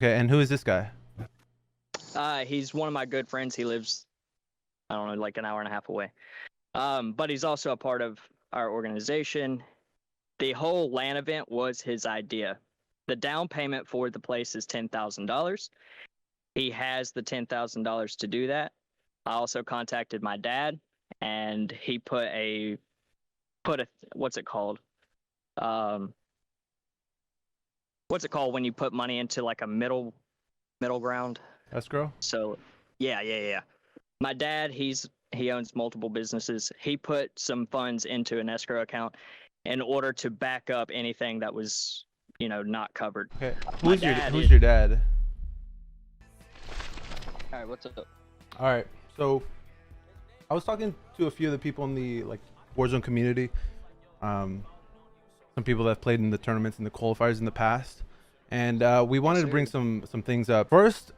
Okay, and who is this guy? He's one of my good friends. He lives, I don't know, like an hour and a half away. But he's also a part of our organization. The whole LAN event was his idea. The down payment for the place is $10,000. He has the $10,000 to do that. I also contacted my dad, and he put a what's it called? Um, what's it called when you put money into like a middle ground? Escrow? So, yeah. My dad, he owns multiple businesses. He put some funds into an escrow account in order to back up anything that was, not covered. Okay. My Who's your dad who's is. your dad? All right, what's up? All right. So I was talking to a few of the people in the Warzone community. Um, some people that have played in the tournaments and the qualifiers in the past, and we wanted to bring some things up. First,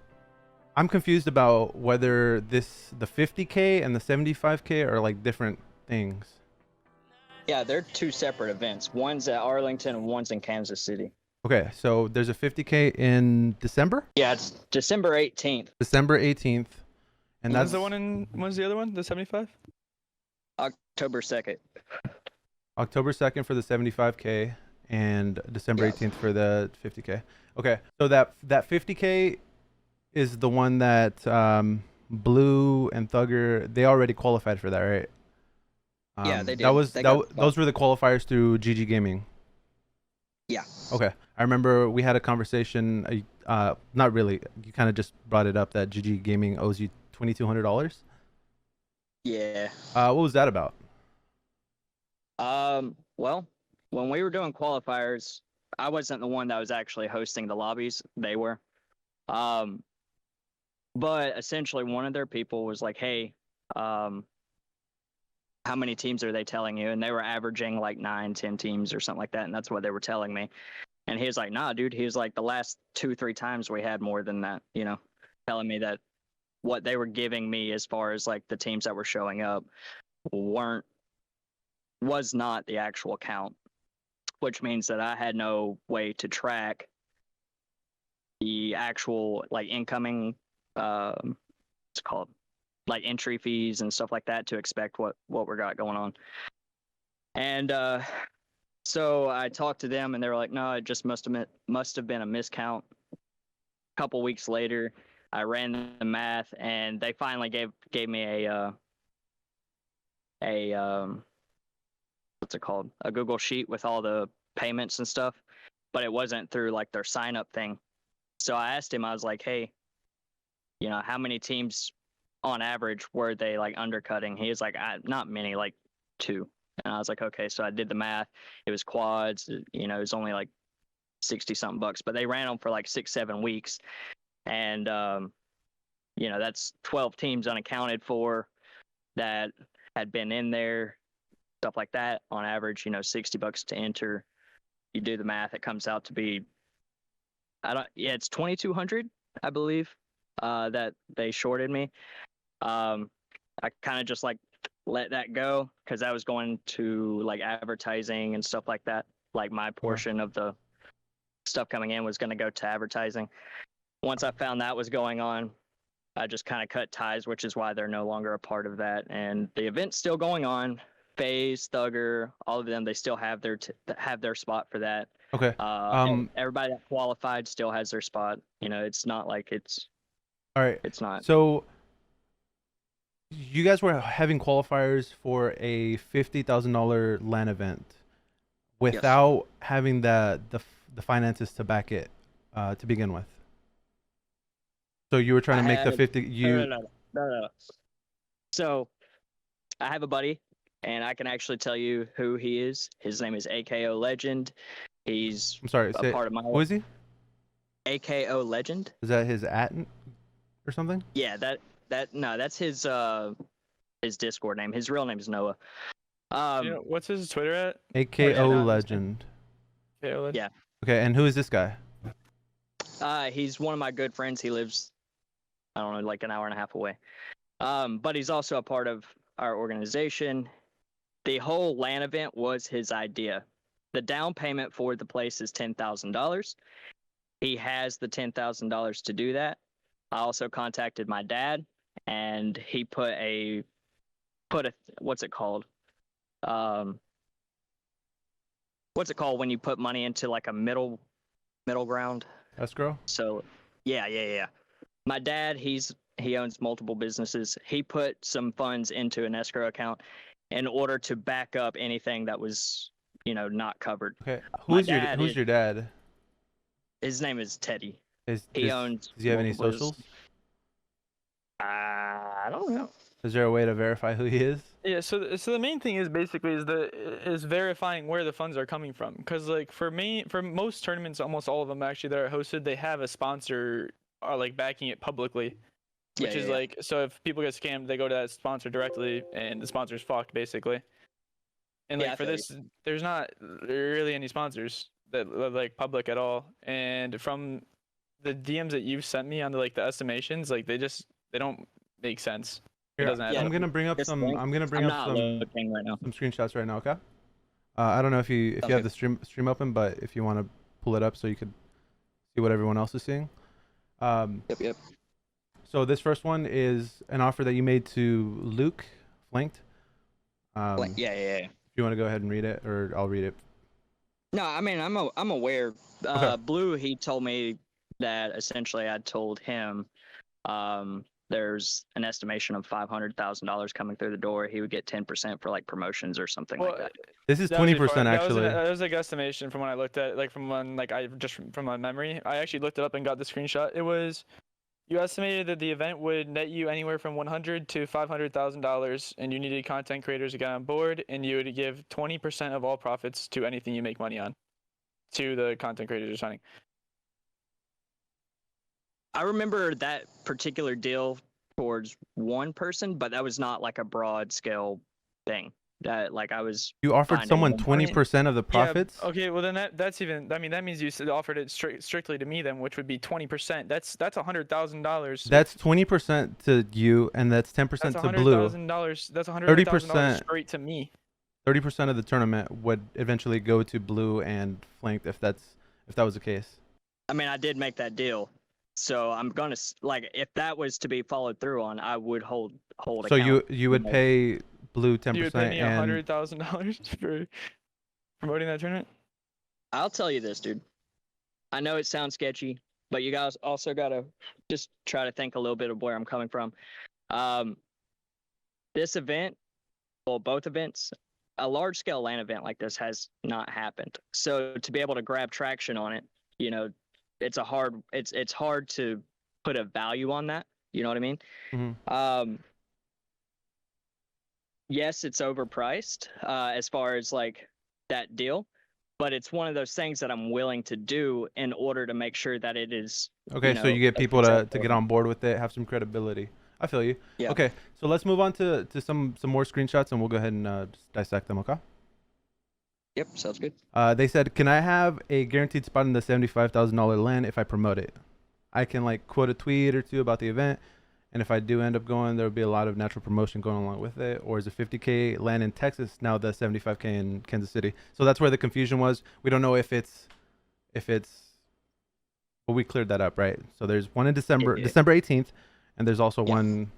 I'm confused about whether the 50K and the 75K are like different things. Yeah, they're two separate events. One's at Arlington and one's in Kansas City. Okay, so there's a 50K in December. Yeah, it's December 18th. December 18th, and When's that's when's the other one? The 75? October 2nd. October 2nd for the 75K and December Yeah. 18th for the 50K. Okay, so that 50K is the one that Blue and Thugger, they already qualified for that, right? Yeah, they did. That was They that. got- Those were the qualifiers through GG Gaming. Yeah. Okay, I remember we had a conversation. Not really. You kind of just brought it up that GG Gaming owes you $2,200. Yeah. What was that about? Well, when we were doing qualifiers, I wasn't the one that was actually hosting the lobbies. They were. But essentially one of their people was like, "Hey, how many teams are they telling you?" And they were averaging like 9, 10 teams or something like that, and that's what they were telling me. And he was like, "Nah, dude." He was like, "The last 2, 3 times we had more than that." Telling me that what they were giving me as far as like the teams that were showing up was not the actual count, which means that I had no way to track the actual like incoming it's called like entry fees and stuff like that to expect what we got going on. And so I talked to them and they were like, "No, it just must have been a miscount." A couple weeks later, I ran the math and they finally gave me a what's it called? A Google sheet with all the payments and stuff, but it wasn't through like their sign up thing. So I asked him, I was like, "Hey, how many teams on average were they like undercutting?" He was like, "Not many, like 2." And I was like, "Okay." So I did the math. It was quads. It was only like 60 something bucks, but they ran them for like 6, 7 weeks, and that's 12 teams unaccounted for that had been in there, stuff like that. On average, $60 to enter. You do the math, it comes out to be, it's 2,200, I believe, that they shorted me. I kind of just like let that go because that was going to like advertising and stuff like that. Like my portion of the stuff coming in was going to go to advertising. Once I found that was going on, I just kind of cut ties, which is why they're no longer a part of that. And the event's still going on. FaZe, Thugger, all of them, they still have their spot for that. Okay. Everybody that qualified still has their spot. It's not like it's. All right. It's not. So you guys were having qualifiers for a $50,000 LAN event without having the finances to back it to begin with. So you were trying to make the 50. No. So I have a buddy, and I can actually tell you who he is. His name is AKO Legend. He's I'm sorry. a part of my. Who is he? AKO Legend. Is that his or something? Yeah, that's his Discord name. His real name is Noah. What's his Twitter at? AKO Legend. AKO Legend. Yeah. Okay, and who is this guy? He's one of my good friends. He lives, I don't know, like an hour and a half away. But he's also a part of our organization. The whole LAN event was his idea. The down payment for the place is $10,000. he has the $10,000 to do that. I also contacted my dad, and he put a what's it called? What's it called when you put money into like a middle ground? Escrow. So, yeah. My dad, he owns multiple businesses. He put some funds into an escrow account in order to back up anything that was, not covered. Okay. Who's your dad? His name is Teddy. Does he have any socials? I don't know. Is there a way to verify who he is? Yeah, so the main thing is basically is verifying where the funds are coming from, because like for most tournaments, almost all of them actually that are hosted, they have a sponsor like backing it publicly, which is like, so if people get scammed, they go to that sponsor directly, and the sponsor's fucked basically. And like for this, there's not really any sponsors that are like public at all, and from the DMs that you've sent me on the estimations, like they don't make sense. It doesn't add up. I'm gonna bring up some screenshots right now. Okay. I don't know if you have the stream open, but if you want to pull it up so you could see what everyone else is seeing. Yep. So this first one is an offer that you made to Luke, Flanked. Yeah. If you want to go ahead and read it, or I'll read it. No, I mean I'm aware. Okay. Blue, he told me that essentially I told him there's an estimation of $500,000 coming through the door. He would get 10% for like promotions or something like that. This is 20% actually. That was like estimation from when I looked at from my memory. I actually looked it up and got the screenshot. It was, you estimated that the event would net you anywhere from $100,000 to $500,000, and you needed content creators to get on board, and you would give 20% of all profits to anything you make money on, to the content creators you're signing. I remember that particular deal towards one person, but that was not like a broad scale thing. That like I was. You offered someone 20% of the profits? Yeah, okay, well then that's even. I mean, that means you offered it strictly to me then, which would be 20%. That's $100,000. That's 20% to you, and that's 10% to Blue. That's $100,000 straight to me. 30% of the tournament would eventually go to Blue and Flanked if that was the case. I mean, I did make that deal. So I'm gonna if that was to be followed through on, I would hold. So you would pay Blue 10%. You would pay me $100,000 for promoting that tournament. I'll tell you this, dude. I know it sounds sketchy, but you guys also gotta just try to think a little bit of where I'm coming from. This event, well, both events, a large scale LAN event like this has not happened. So to be able to grab traction on it, it's hard to put a value on that. You know what I mean? Mm-hmm. Yes, it's overpriced as far as like that deal, but it's one of those things that I'm willing to do in order to make sure that it is. Okay, so you get people to get on board with it, have some credibility. I feel you. Yeah. Okay, so let's move on to some more screenshots, and we'll go ahead and just dissect them. Okay. Yep, sounds good. They said, can I have a guaranteed spot in the $75,000 LAN if I promote it? I can like quote a tweet or two about the event, and if I do end up going, there will be a lot of natural promotion going along with it. Or is it 50K LAN in Texas now the 75K in Kansas City? So that's where the confusion was. We don't know if it's, but we cleared that up, right? So there's one in December 18th, and there's also one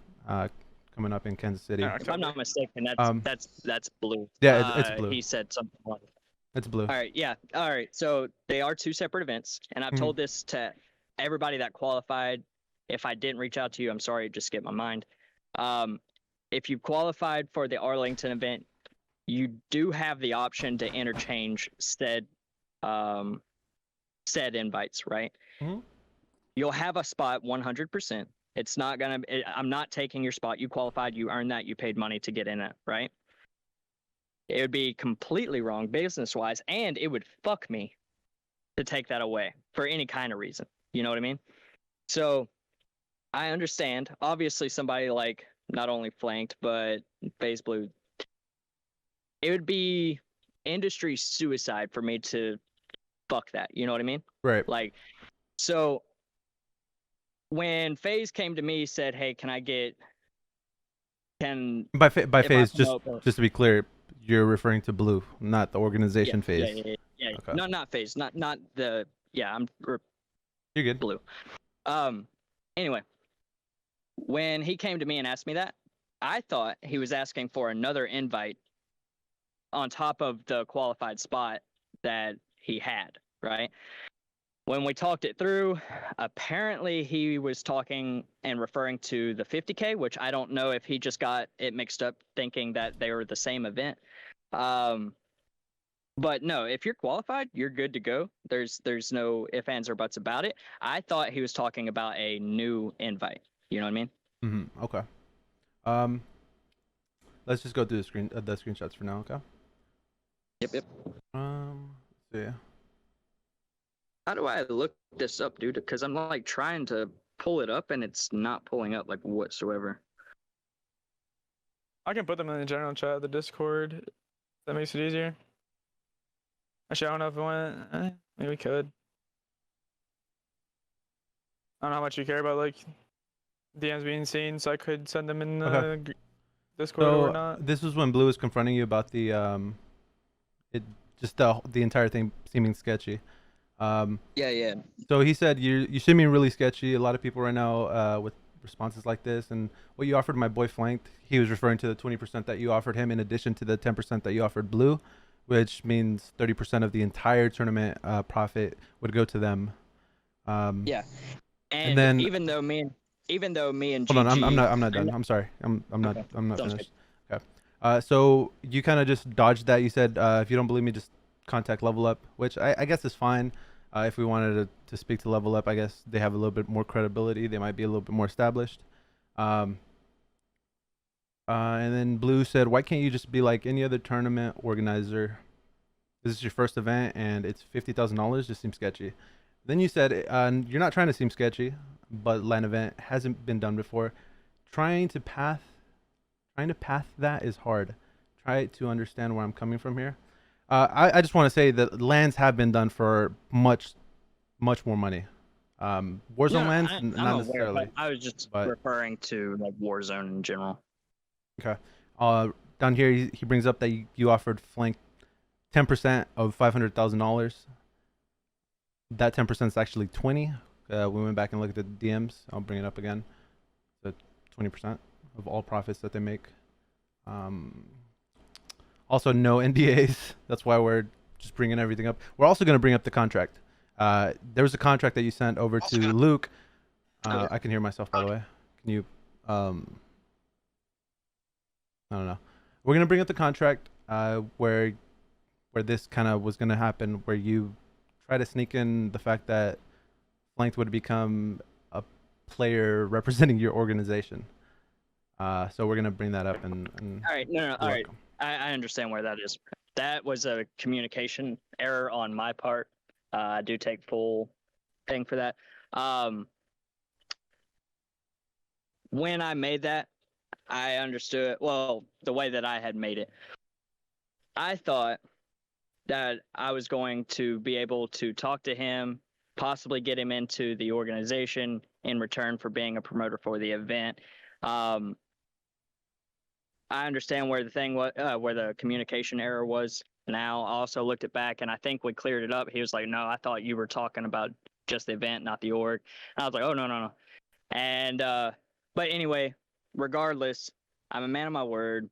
coming up in Kansas City. If I'm not mistaken, that's Blue. Yeah, it's Blue. He said something like that. It's Blue. All right, yeah. All right, so they are two separate events, and I've told this to everybody that qualified. If I didn't reach out to you, I'm sorry, it just skipped my mind. If you qualified for the Arlington event, you do have the option to interchange said invites, right? Mm-hmm. You'll have a spot 100%. It's not gonna. I'm not taking your spot. You qualified. You earned that. You paid money to get in it, right? It would be completely wrong business-wise, and it would fuck me to take that away for any kind of reason. You know what I mean? So I understand. Obviously, somebody like not only Flanked but FaZe Blue, it would be industry suicide for me to fuck that. You know what I mean? Right. Like, so. When FaZe came to me, said, "Hey, can I get by FaZe, just to be clear, you're referring to Blue, not the organization FaZe." Yeah. Okay. Not FaZe, not the. Yeah, You're good. Blue. Anyway, when he came to me and asked me that, I thought he was asking for another invite on top of the qualified spot that he had, right? When we talked it through, apparently he was talking and referring to the 50K, which I don't know if he just got it mixed up thinking that they were the same event. But no, if you're qualified, you're good to go. There's no ifs, ands, or buts about it. I thought he was talking about a new invite. You know what I mean? Mm-hmm. Okay. Let's just go through the screenshots for now. Okay. Yep. So yeah. How do I look this up, dude? Because I'm like trying to pull it up and it's not pulling up like whatsoever. I can put them in the general chat of the Discord. That makes it easier. Actually, I don't know if it went. Maybe we could. I don't know how much you care about like DMs being seen, so I could send them in the Discord or not. This was when Blue was confronting you about the it just the entire thing seeming sketchy. Yeah. So he said you seeming really sketchy. A lot of people right now with responses like this, and what you offered my boy Flanked, he was referring to the 20% that you offered him in addition to the 10% that you offered Blue, which means 30% of the entire tournament profit would go to them. Yeah. And then even though me and hold on, GG, I'm not done. I'm sorry. I'm not Sounds finished. Okay. So you kind of just dodged that. You said if you don't believe me, just contact Level Up, which I guess is fine. If we wanted to speak to Level Up, I guess they have a little bit more credibility. They might be a little bit more established. And then Blue said, why can't you just be like any other tournament organizer? This is your first event and it's $50,000. Just seems sketchy. Then you said you're not trying to seem sketchy, but LAN event hasn't been done before. Trying to path that is hard. Try to understand where I'm coming from here. I just want to say that LANs have been done for much more money. Warzone LANs, not necessarily. I was just referring to like Warzone in general. Okay. Down here he brings up that you offered Flank 10% of $500,000. That 10% is actually 20. We went back and looked at the DMs. I'll bring it up again. The 20% of all profits that they make. Also, no NDAs. That's why we're just bringing everything up. We're also going to bring up the contract. There was a contract that you sent over to Luke. I can hear myself, by the way. Can you? I don't know. We're going to bring up the contract where this kind of was going to happen, where you try to sneak in the fact that Flanked would become a player representing your organization. So we're gonna bring that up and all right, no, all right. I understand where that is. That was a communication error on my part. I do take full thing for that. When I made that, I understood well the way that I had made it. I thought that I was going to be able to talk to him, possibly get him into the organization in return for being a promoter for the event. I understand where the thing was, where the communication error was. Now, I also looked it back, and I think we cleared it up. He was like, "No, I thought you were talking about just the event, not the org." And I was like, "Oh no." And but anyway, regardless, I'm a man of my word.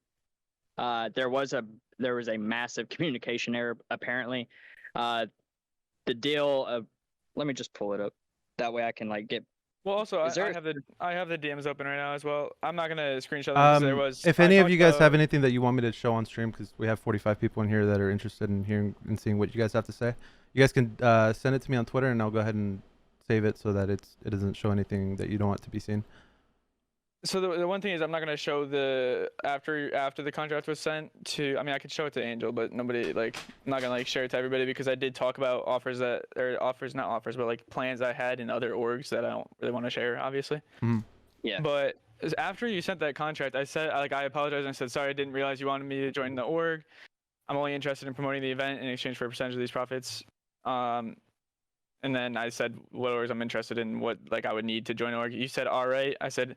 There was a massive communication error apparently. The deal of let me just pull it up. That way I can like get. Well, also I have the DMs open right now as well. I'm not gonna screenshot them because there was. If any of you guys have anything that you want me to show on stream, because we have 45 people in here that are interested in hearing and seeing what you guys have to say, you guys can send it to me on Twitter, and I'll go ahead and save it so that it doesn't show anything that you don't want to be seen. So the one thing is I'm not gonna show the after the contract was sent to. I mean, I could show it to Angel, but nobody I'm not gonna share it to everybody because I did talk about not offers, but like plans I had in other orgs that I don't really want to share, obviously. Mm-hmm. Yeah. But after you sent that contract, I said I apologized and I said sorry, I didn't realize you wanted me to join the org. I'm only interested in promoting the event in exchange for a percentage of these profits. And then I said what orgs I'm interested in, what I would need to join org. You said all right. I said.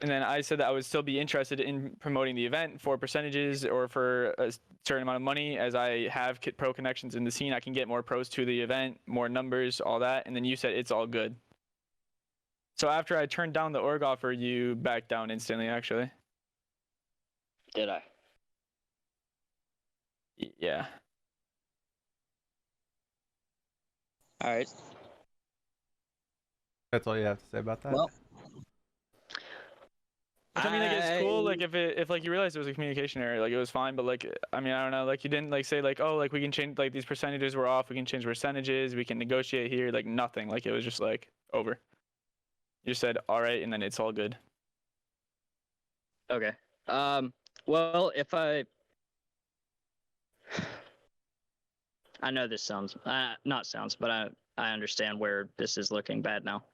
And then I said that I would still be interested in promoting the event for percentages or for a certain amount of money, as I have pro connections in the scene. I can get more pros to the event, more numbers, all that. And then you said it's all good. So after I turned down the org offer, you backed down instantly, actually. Did I? Yeah. All right. That's all you have to say about that? Well, Which, I mean, like, it's cool, like, if like you realized it was a communication error, like, it was fine, but like, I mean, I don't know, like, you didn't like say like, oh, like, we can change, like, these percentages were off, we can change percentages, we can negotiate here, like, nothing. Like, it was just like over. You said all right, and then it's all good. Okay. Well, if I know this sounds not sounds, but I understand where this is looking bad now.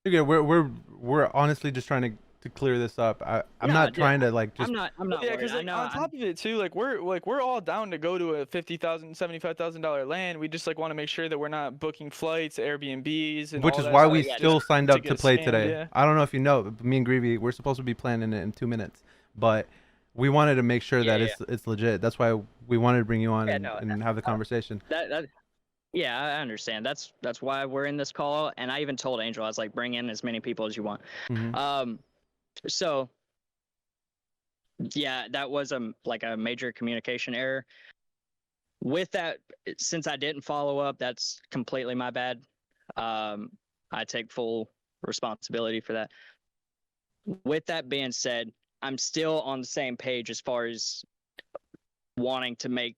Okay, we're honestly just trying to clear this up. I'm No, not trying yeah, to like just. I'm not Yeah, worried. because I like know. on top of it too, like we're all down to go to a $50,000, $75,000 land. We just like want to make sure that we're not booking flights, Airbnbs, and Which all is that why stuff we yeah, still just signed to up to get play scammed, today. yeah. I don't know if you know, but me and Greavy, we're supposed to be planning it in 2 minutes, but we wanted to make sure Yeah, that yeah. it's legit. That's why we wanted to bring you on Yeah, and, no, and have the conversation. that yeah, I understand. That's why we're in this call. And I even told Angel, I was like, bring in as many people as you want. Mhm. So yeah, that was a major communication error. With that, since I didn't follow up, that's completely my bad. I take full responsibility for that. With that being said, I'm still on the same page as far as wanting to make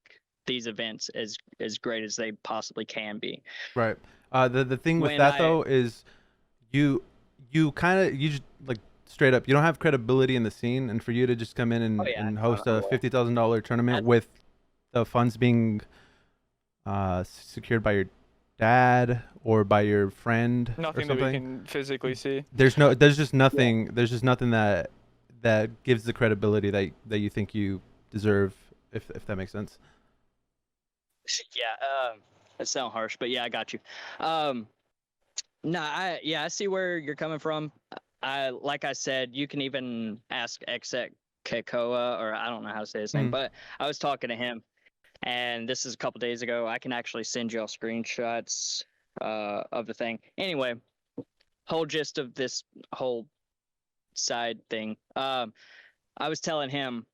these events as great as they possibly can be. Right. The thing with When that though is you just like straight up, you don't have credibility in the scene, and for you to just come in Oh yeah, and no, host no a way. $50,000 tournament That's- with the funds being secured by your dad or by your friend or Nothing that we something. can physically see. There's just nothing that gives the credibility that you think you deserve, if that makes sense. Yeah, that sounds harsh, but yeah, I got you. No, I see where you're coming from. Like I said, you can even ask Exec Kekoa, or I don't know how to say his name, but I was talking to him, and this is a couple days ago. I can actually send y'all screenshots of the thing. Anyway, whole gist of this whole side thing. I was telling him,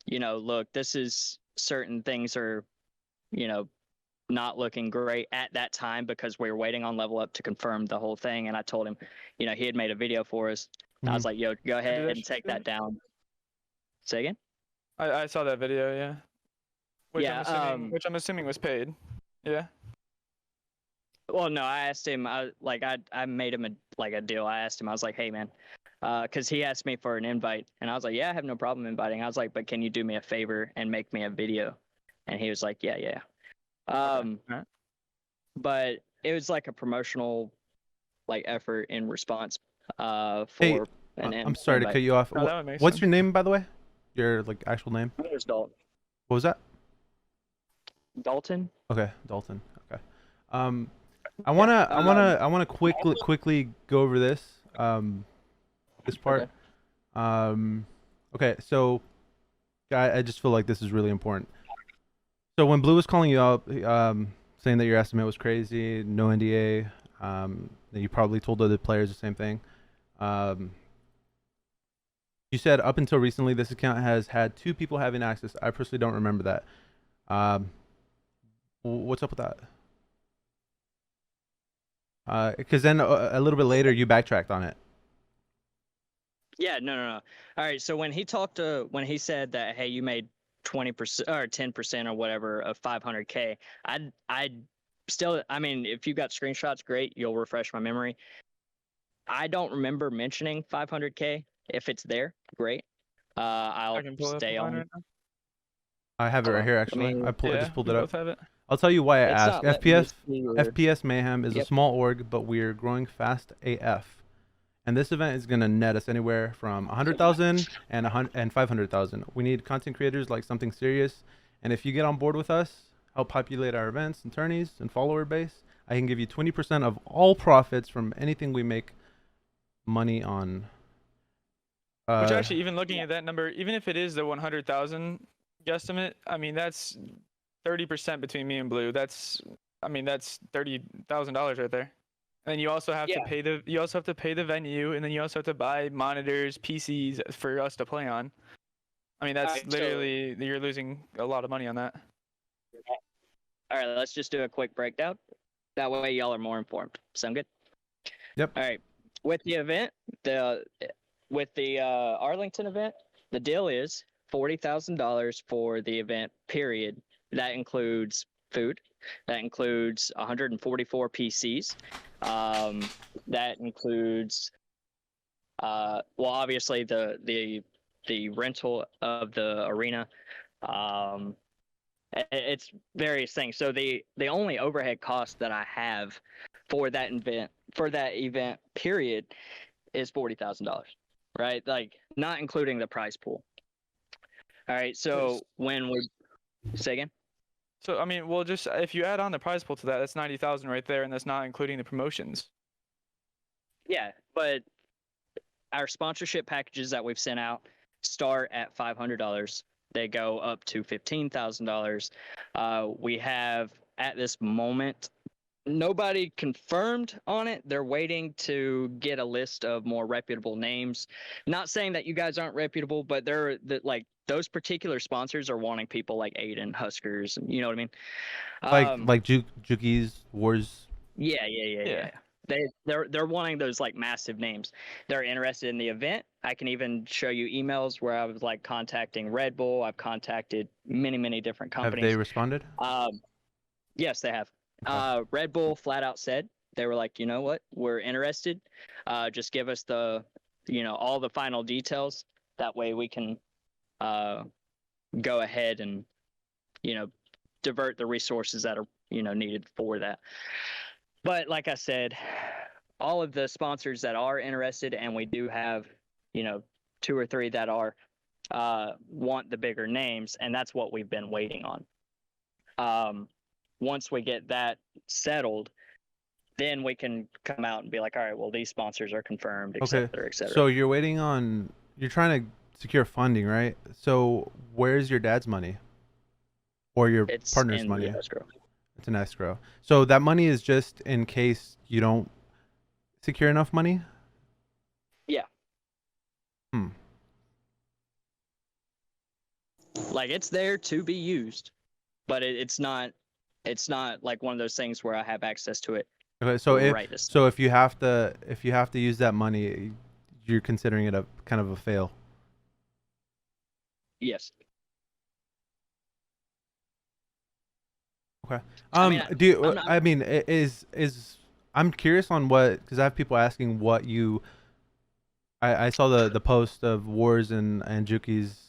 look, this is certain things are, not looking great at that time because we were waiting on Level Up to confirm the whole thing. And I told him, he had made a video for us. I was like, yo, go ahead and take that down. Say again? I saw that video, yeah. Which I'm assuming was paid. Yeah. Well, no, I asked him. I made him a deal. I asked him. I was like, hey man, because he asked me for an invite, and I was like, yeah, I have no problem inviting. I was like, but can you do me a favor and make me a video? And he was like, yeah. Right. But it was like a promotional effort in response for Hey, an I'm sorry invite. to cut you off. No, that would make What's sense. your name, by the way? Your actual name? My name is Dalton. What was that? Dalton? Okay, Dalton. Okay. I wanna quickly go over this this part. Okay, so I just feel like this is really important. So when Blue was calling you up, saying that your estimate was crazy, no NDA, that you probably told other players the same thing. You said up until recently, this account has had 2 people having access. I personally don't remember that. What's up with that? Because then a little bit later, you backtracked on it. Yeah, no. All right, so when he said that, hey, you made 20% or 10% or whatever of 500K, I still, I mean, if you got screenshots, great, you'll refresh my memory. I don't remember mentioning 500K. If it's there, great. I'll stay on. I have it right here, actually. I just pulled it up. I'll tell you why I asked. FPSMayhem is a small org, but we're growing fast AF. And this event is going to net us anywhere from 100,000 and 500,000. We need content creators like something serious. And if you get on board with us, help populate our events and tourneys and follower base, I can give you 20% of all profits from anything we make money on Which Uh, actually, even looking at that number, even if it is the 100,000 guesstimate, I mean that's 30% between me and Blue. That's $30,000 right there. And you also have to pay the venue, and then you also have to buy monitors, PCs for us to play on. I mean that's Alright, literally you're losing a lot of money on that. All right, let's just do a quick breakdown. That way, y'all are more informed. Sound good? Yep. All right. With the event, with the Arlington event, the deal is $40,000 for the event. Period. That includes food. That includes 144 PCs. That includes, well, obviously the rental of the arena. It's various things. So the only overhead cost that I have for that event period is $40,000, right? Like not including the prize pool. All right. So when we say again. So I mean, well, just if you add on the prize pool to that, that's 90,000 right there, and that's not including the promotions. Yeah, but our sponsorship packages that we've sent out start at $500. They go up to $15,000. We have at this moment nobody confirmed on it. They're waiting to get a list of more reputable names. Not saying that you guys aren't reputable, but they're like those particular sponsors are wanting people like Aiden, Huskers, and you know what I mean. like Juki's Wars. Yeah. They're wanting those like massive names. They're interested in the event. I can even show you emails where I was like contacting Red Bull. I've contacted many different companies. Have they responded? Yes, they have. Okay. Red Bull flat out said they were like, you know what, we're interested. Just give us all the final details. That way we can go ahead and divert the resources that are needed for that. But like I said, all of the sponsors that are interested, and we do have, 2 or 3 that are want the bigger names, and that's what we've been waiting on. Once we get that settled, then we can come out and be like, all right, well, these sponsors are confirmed, et cetera, et cetera. So you're trying to secure funding, right? So where's your dad's money? Or your partner's money? It's an escrow. So that money is just in case you don't secure enough money? Yeah. Like it's there to be used, but it's not like one of those things where I have access to it. Okay, so if you have to use that money, you're considering it a kind of a fail. Yes. Okay. I'm curious on what, because I have people asking what you. I saw the post of Wars and Juki's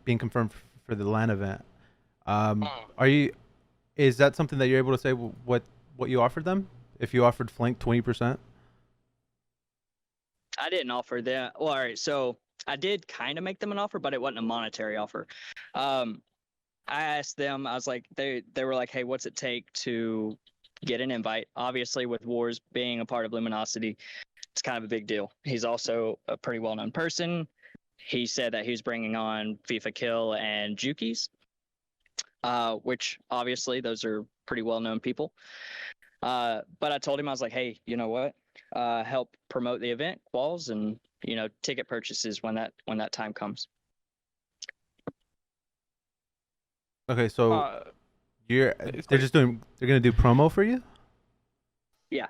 being confirmed for the LAN event. Is that something that you're able to say what you offered them? If you offered Flank 20%? I didn't offer them. Well, all right. So I did kind of make them an offer, but it wasn't a monetary offer. I asked them, I was like, they were like, hey, what's it take to get an invite? Obviously, with Wars being a part of Luminosity, it's kind of a big deal. He's also a pretty well-known person. He said that he was bringing on FIFA Kill and Juki's, which obviously those are pretty well-known people. But I told him, I was like, hey, you know what? Help promote the event, quals, and ticket purchases when that time comes. Okay, so they're gonna do promo for you? Yeah.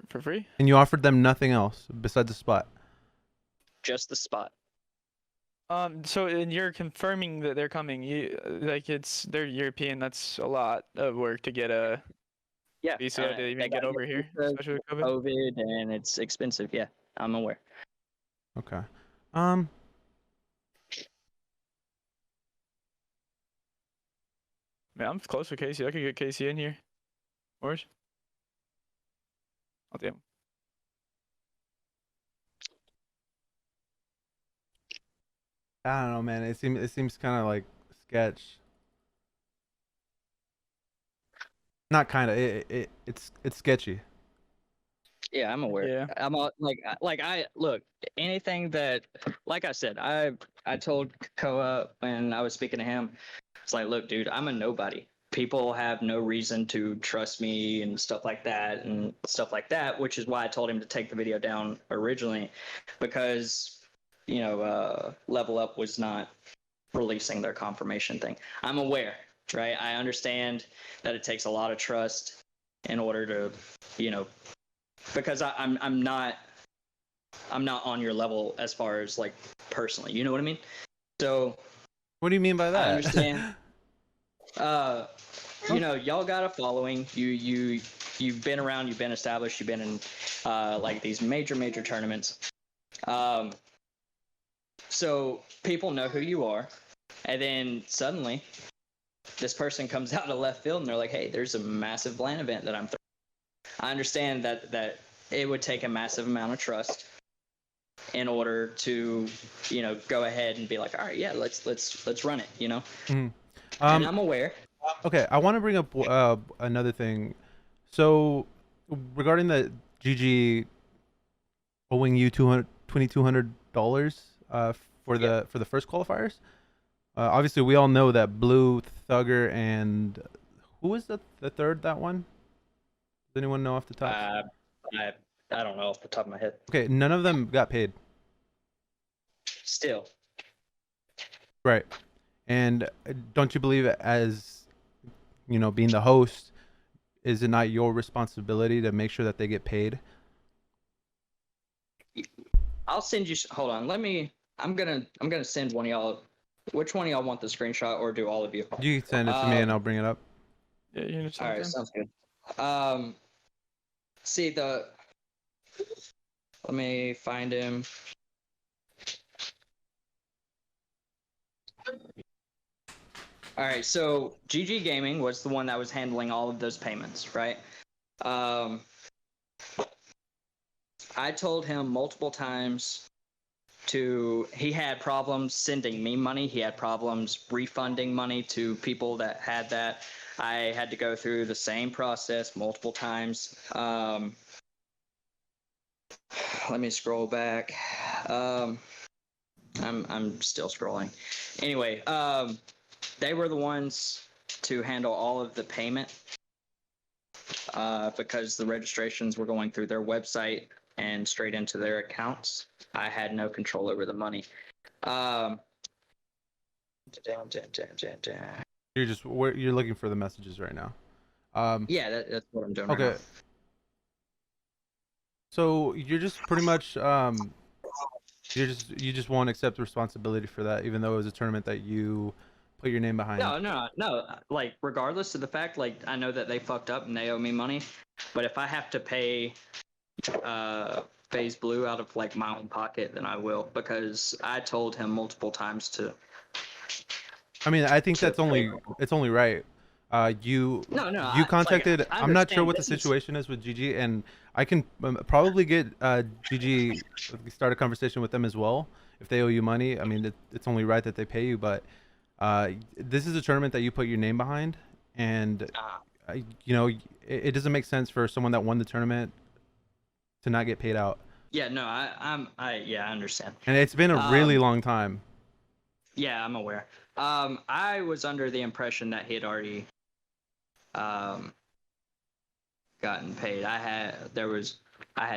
For free? And you offered them nothing else besides the spot? Just the spot. So and you're confirming that they're coming. They're European. That's a lot of work to get a visa to even get over here, especially with COVID, and it's expensive. Yeah, I'm aware. Okay. Man, I'm close with Casey. I could get Casey in here. Where's? Oh damn. I don't know, man. It seems kind of like sketch. Not kind of. It's sketchy. Yeah, I'm aware. Yeah. I'm like I look anything that, like I said, I told Koa when I was speaking to him, it's like, look, dude, I'm a nobody. People have no reason to trust me and stuff like that, which is why I told him to take the video down originally, because Level Up was not releasing their confirmation thing. I'm aware, right? I understand that it takes a lot of trust in order to, because I'm not on your level as far as like personally, you know what I mean? So What do you mean by that? I understand. Y'all got a following. You've been around. You've been established. You've been in like these major tournaments. So people know who you are, and then suddenly this person comes out of left field and they're like, "Hey, there's a massive LAN event that I'm throwing." I understand that it would take a massive amount of trust in order to, go ahead and be like, all right, yeah, let's run it, Mhm. And I'm aware. Okay, I want to bring up another thing. So, regarding the GG owing you $2,200 for the first qualifiers, obviously we all know that Blue, Thugger, and who was the third that one? Does anyone know off the top? I don't know off the top of my head. Okay, none of them got paid. Still. Right. And don't you believe, as being the host, is it not your responsibility to make sure that they get paid? I'll send you. Hold on. I'm gonna send one of y'all. Which one of y'all want the screenshot, or do all of you? You can send it to me and I'll bring it up. Yeah, you All right, sounds good. See let me find him. All right, so GG Gaming was the one that was handling all of those payments, right? I told him multiple times he had problems sending me money. He had problems refunding money to people that had that. I had to go through the same process multiple times. Let me scroll back. I'm still scrolling. Anyway, they were the ones to handle all of the payment because the registrations were going through their website and straight into their accounts. I had no control over the money. You're looking for the messages right now. Yeah, that's what I'm doing okay. right now. So you're just pretty much you just won't accept responsibility for that, even though it was a tournament that you put your name behind. No. Like, regardless of the fact, like, I know that they fucked up and they owe me money, but if I have to pay FaZe Blue out of like my own pocket, then I will, because I told him multiple times to. I mean, I think it's only right. You contacted. Like, I'm not sure what the situation is with GG, and I can probably get GG start a conversation with them as well if they owe you money. I mean, it's only right that they pay you, but this is a tournament that you put your name behind, and it doesn't make sense for someone that won the tournament to not get paid out. Yeah, no, I understand. And it's been a really long time. Yeah, I'm aware. I was under the impression that he had already gotten paid. I had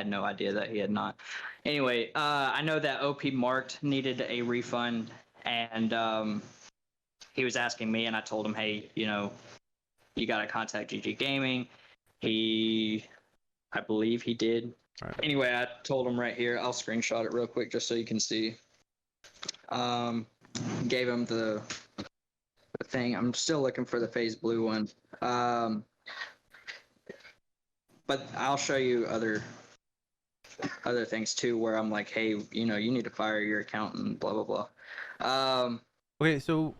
no idea that he had not. Anyway, I know that OP Marked needed a refund, and he was asking me, and I told him, hey, you got to contact GG Gaming. I believe he did. Right. Anyway, I told him right here. I'll screenshot it real quick just so you can see. Gave him the thing. I'm still looking for the FaZe Blue one. But I'll show you other things too, where I'm like, hey, you need to fire your accountant, blah blah blah. Okay, so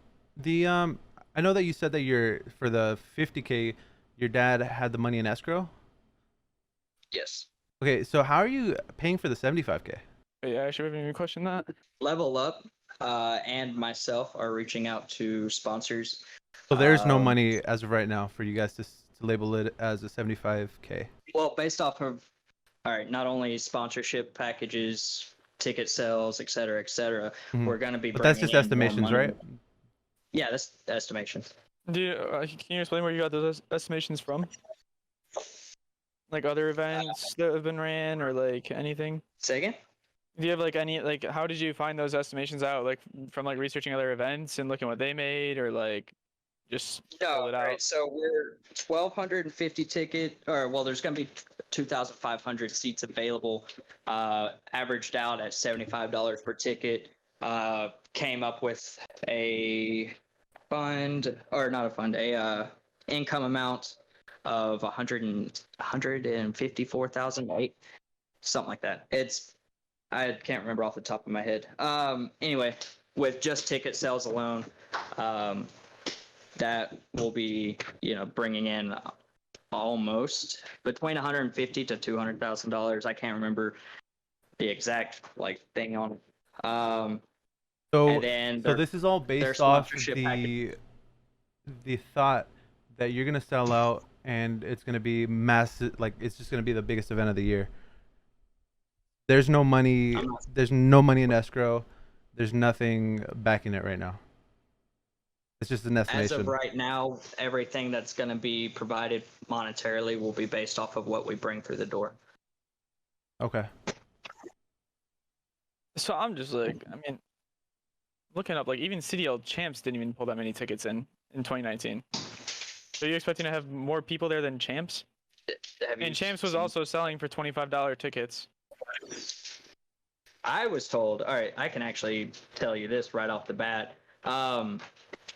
I know that you said that for the 50K, your dad had the money in escrow. Yes. Okay, so how are you paying for the 75K? Yeah, I should have question that. Level Up and myself are reaching out to sponsors. So there's no money as of right now for you guys to label it as a 75K. Well, based off of all right, not only sponsorship packages, ticket sales, et cetera, Mhm. we're going to be But that's bringing just in more estimations, money. right? Yeah, that's estimations. Do you, can you explain where you got those estimations from? Like other events that have been ran, or like anything? Say again? Do you have like any like how did you find those estimations out? Like from like researching other events and looking what they made, or like just No, pulled it out? right. So we're 1,250 ticket, or well, there's going to be 2,500 seats available. Averaged out at $75 per ticket. Came up with a fund, or not a fund, a income amount of 154,008, something like that. I can't remember off the top of my head. Anyway, with just ticket sales alone, that will be, bringing in almost between $150,000 to $200,000. I can't remember the exact thing on it. So, And then so this is all based off the thought that you're gonna sell out and it's gonna be massive, like it's just gonna be the biggest event of the year. There's no money. There's no money in escrow. There's nothing backing it right now. It's just an estimation. As of right now, everything that's going to be provided monetarily will be based off of what we bring through the door. Okay. So I'm just like, I mean, looking up, like even CDL Champs didn't even pull that many tickets in 2019. So are you expecting to have more people there than Champs? And Champs was also selling for $25 tickets. I was told, all right, I can actually tell you this right off the bat.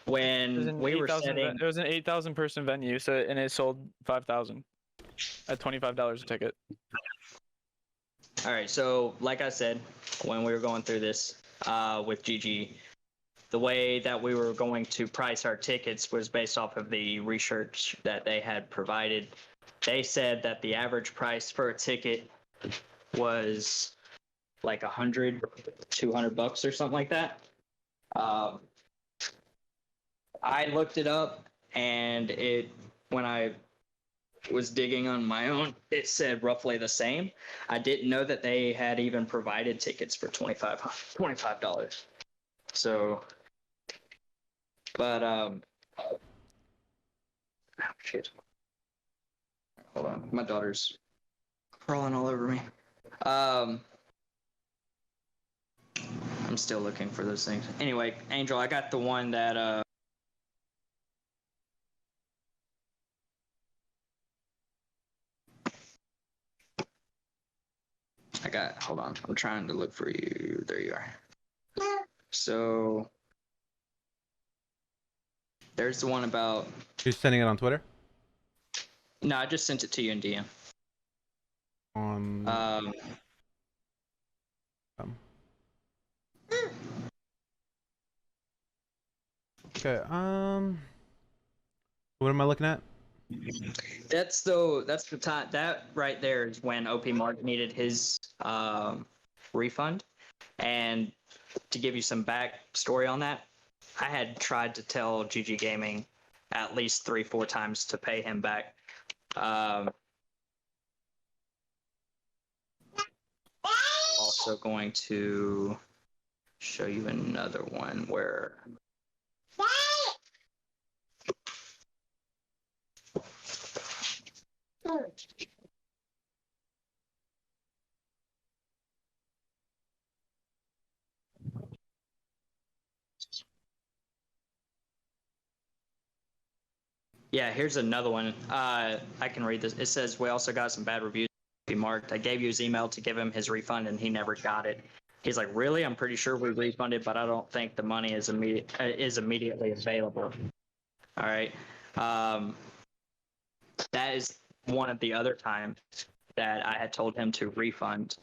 When we were setting, it was an 8,000 person venue, and it sold 5,000 at $25 a ticket. All right, so like I said, when we were going through this with GG, the way that we were going to price our tickets was based off of the research that they had provided. They said that the average price for a ticket was like $100, $200 or something like that. I looked it up, and when I was digging on my own, it said roughly the same. I didn't know that they had even provided tickets for $25. So, but oh shit. Hold on, my daughter's crawling all over me. I'm still looking for those things. Anyway, Angel, I got the one that hold on, I'm trying to look for you. There you are. So there's the one about. You're sending it on Twitter? No, I just sent it to you in DM. Okay. What am I looking at? That's the time, that right there is when OP Mark needed his refund. And to give you some backstory on that, I had tried to tell GG Gaming at least 3-4 times to pay him back. Also going to show you another one where yeah, here's another one. I can read this. It says, we also got some bad reviews. Marked. I gave you his email to give him his refund, and he never got it. He's like, really? I'm pretty sure we refunded, but I don't think the money is immediately available. All right. That is one of the other times that I had told him to refund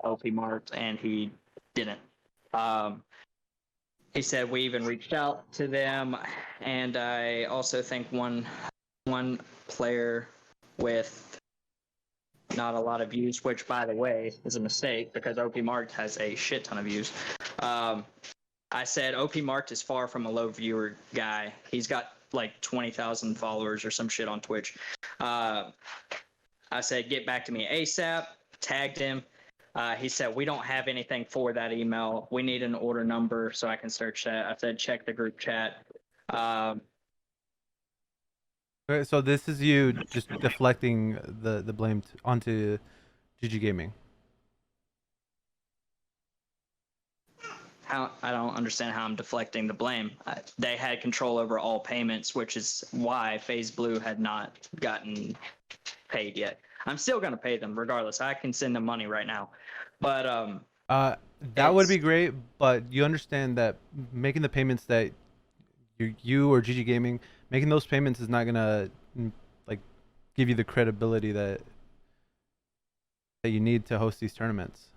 OP Mart, and he didn't. He said we even reached out to them, and I also think one player with not a lot of views, which by the way is a mistake because OP Mart has a shit ton of views. I said OP Mart is far from a low viewer guy. He's got like 20,000 followers or some shit on Twitch. I said, get back to me ASAP. tagged him. He said, we don't have anything for that email. We need an order number so I can search that. I said, check the group chat. Okay, so this is you just deflecting the blame onto GG Gaming. How I don't understand how I'm deflecting the blame. They had control over all payments, which is why FaZe Blue had not gotten paid yet. I'm still gonna pay them regardless. I can send them money right now, but that would be great, but you understand that making the payments that you or GG Gaming making those payments is not gonna like give you the credibility that you need to host these tournaments.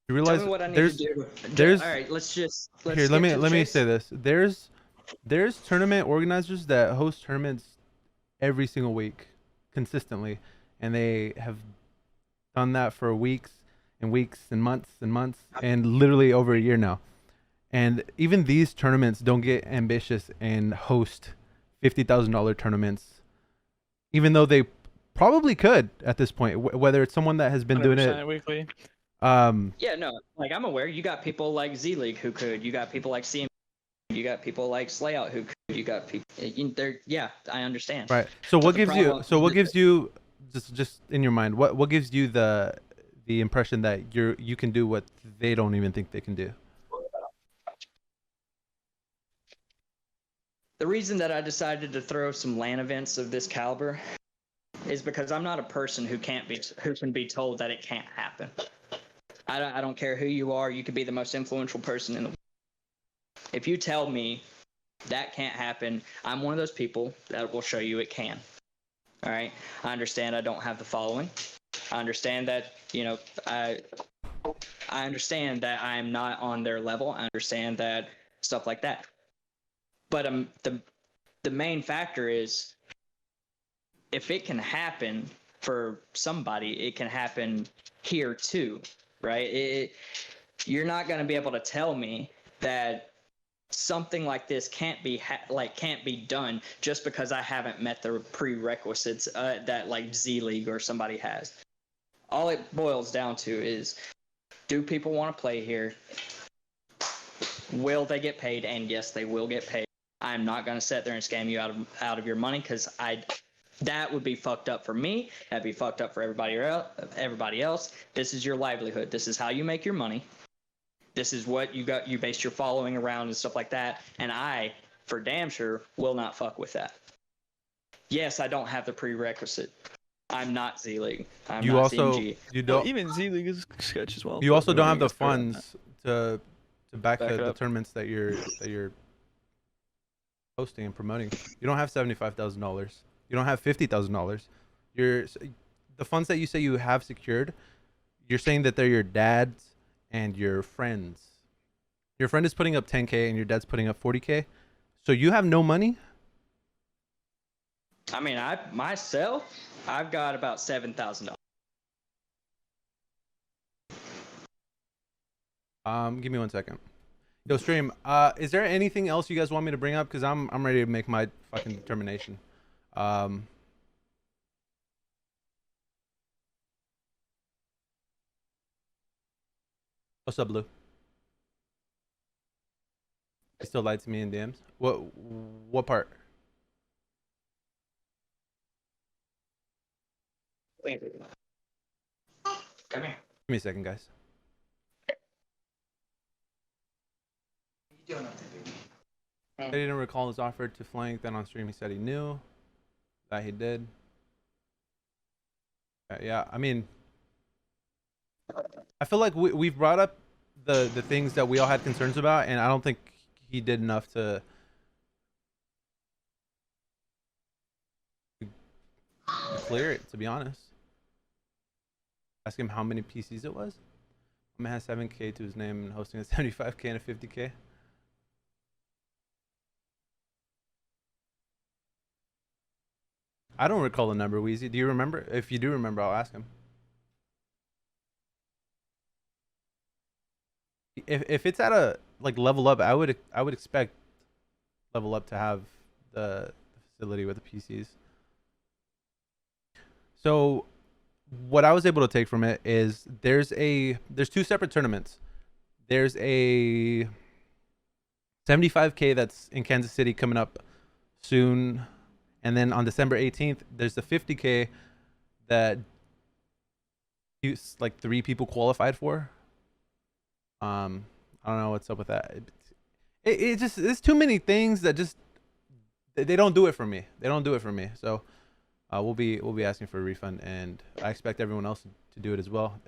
You realize tell me what I need there's to do. there's all right. Let's here. skip Let to the me chase. say this. There's tournament organizers that host tournaments every single week consistently, and they have done that for weeks and weeks and months and literally over a year now. And even these tournaments don't get ambitious and host $50,000 tournaments, even though they probably could at this point. Whether it's someone that has been doing it weekly. Yeah, no, like I'm aware. You got people like Z League who could. You got people like CM. You got people like Slayout who could. You got people. Yeah, I understand. Right. So what But the gives you? problem- So what gives you? Just in your mind, what gives you the impression that you can do what they don't even think they can do? The reason that I decided to throw some LAN events of this caliber is because I'm not a person who can be told that it can't happen. I don't care who you are. You could be the most influential person in the world. If you tell me that can't happen, I'm one of those people that will show you it can. All right. I understand I don't have the following. I understand that, I understand that I'm not on their level. I understand that stuff like that. But the main factor is if it can happen for somebody, it can happen here too, right? You're not going to be able to tell me that something like this can't be done just because I haven't met the prerequisites that like Z League or somebody has. All it boils down to is, do people want to play here? Will they get paid? And yes, they will get paid. I'm not going to sit there and scam you out of your money, because that would be fucked up for me. That'd be fucked up for everybody else. This is your livelihood. This is how you make your money. This is what you base your following around and stuff like that. And I, for damn sure, will not fuck with that. Yes, I don't have the prerequisite. I'm not Z League. I'm not CMG. You don't Even Z League is sketch as well. You also don't have the Everything is fair on funds to back the up. tournaments that you're hosting and promoting. You don't have $75,000. You don't have $50,000. The funds that you say you have secured. You're saying that they're your dad's and your friends. Your friend is putting up 10K and your dad's putting up 40K. So you have no money? I mean, I've got about $7,000. Give me 1 second. Yo, stream. Is there anything else you guys want me to bring up? Because I'm ready to make my fucking determination. What's up, Blue? You still lied to me in DMs? What part? Come here. Give me a second, guys. What are you doing up there, baby? He didn't recall his offer to flank. Then on stream he said he knew that he did. Yeah, I mean, I feel like we've brought up the things that we all had concerns about, and I don't think he did enough to clear it, to be honest. Ask him how many PCs it was. Man has 7K to his name and hosting a 75K and a 50K. I don't recall the number, Wheezy. Do you remember? If you do remember, I'll ask him. If it's at a like level up, I would expect level up to have the facility with the PCs. So what I was able to take from it is there's two separate tournaments. There's a 75K that's in Kansas City coming up soon, and then on December 18th there's the 50K that like 3 people qualified for. I don't know what's up with that. It just, there's too many things that just they don't do it for me. They don't do it for me. So we'll be asking for a refund, and I expect everyone else to do it as well.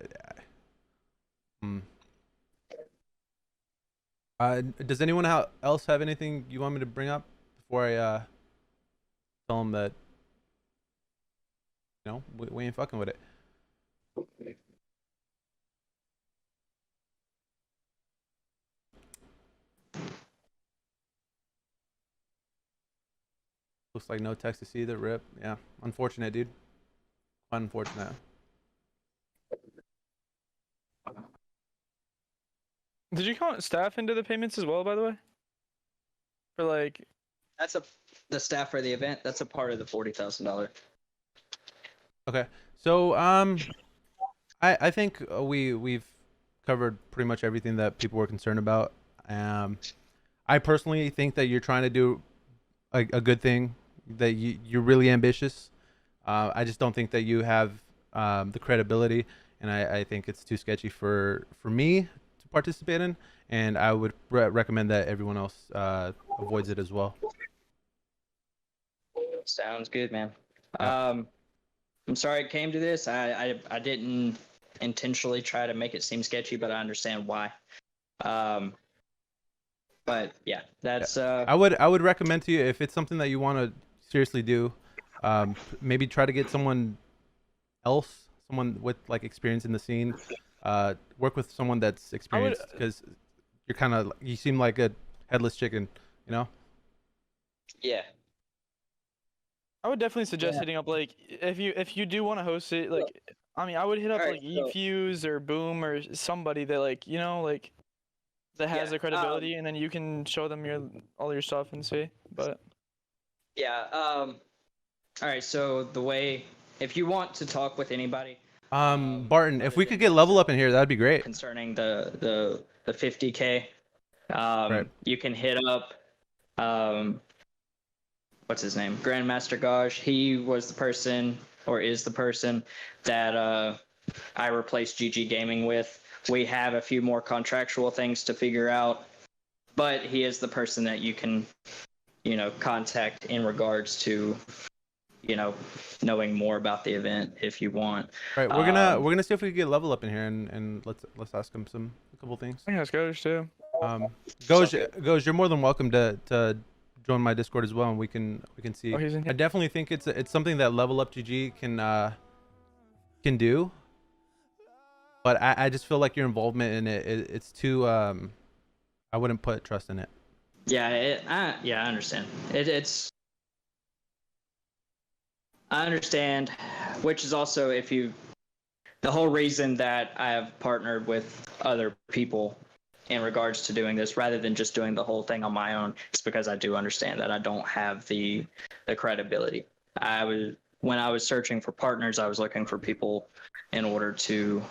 Does anyone else have anything you want me to bring up before I tell them that we ain't fucking with it? Looks like no text to see the rip. Yeah, unfortunate, dude. Unfortunate. Did you count staff into the payments as well, by the way? For like, That's the staff for the event. That's a part of the $40,000. Okay, so I think we've covered pretty much everything that people were concerned about. I personally think that you're trying to do a good thing, that you're really ambitious. I just don't think that you have the credibility, and I think it's too sketchy for me to participate in, and I would recommend that everyone else avoids it as well. Sounds good, man. I'm sorry it came to this. I didn't intentionally try to make it seem sketchy, but I understand why. But yeah, that's I would recommend to you, if it's something that you want to seriously do, maybe try to get someone else, someone with like experience in the scene. Work with someone that's experienced, because you seem like a headless chicken, you know? Yeah. I would definitely suggest hitting up, like, if you do want to host it, like, I mean, I would hit up like eFuse or Boom or somebody that, like, like that has the credibility, and then you can show them all your stuff and see. But yeah, all right. So the way, if you want to talk with anybody, Barton, if we could get Level Up in here, that'd be great. Concerning the 50K, Right. you can hit up what's his name, Grandmaster Gauge. He was the person, or is the person, that I replaced GG Gaming with. We have a few more contractual things to figure out, but he is the person that you can contact in regards to knowing more about the event if you want. Right, we're gonna see if we can get Level Up in here, and let's ask him a couple things. I think that's Gauge too. Gauge, you're more than welcome to join my Discord as well, and we can see. Oh, he's in here. I definitely think it's something that Level Up GG can do, but I just feel like your involvement in it's too I wouldn't put trust in it. Yeah, I understand. I understand, which is also the whole reason that I have partnered with other people in regards to doing this, rather than just doing the whole thing on my own, is because I do understand that I don't have the credibility. When I was searching for partners, I was looking for people in order to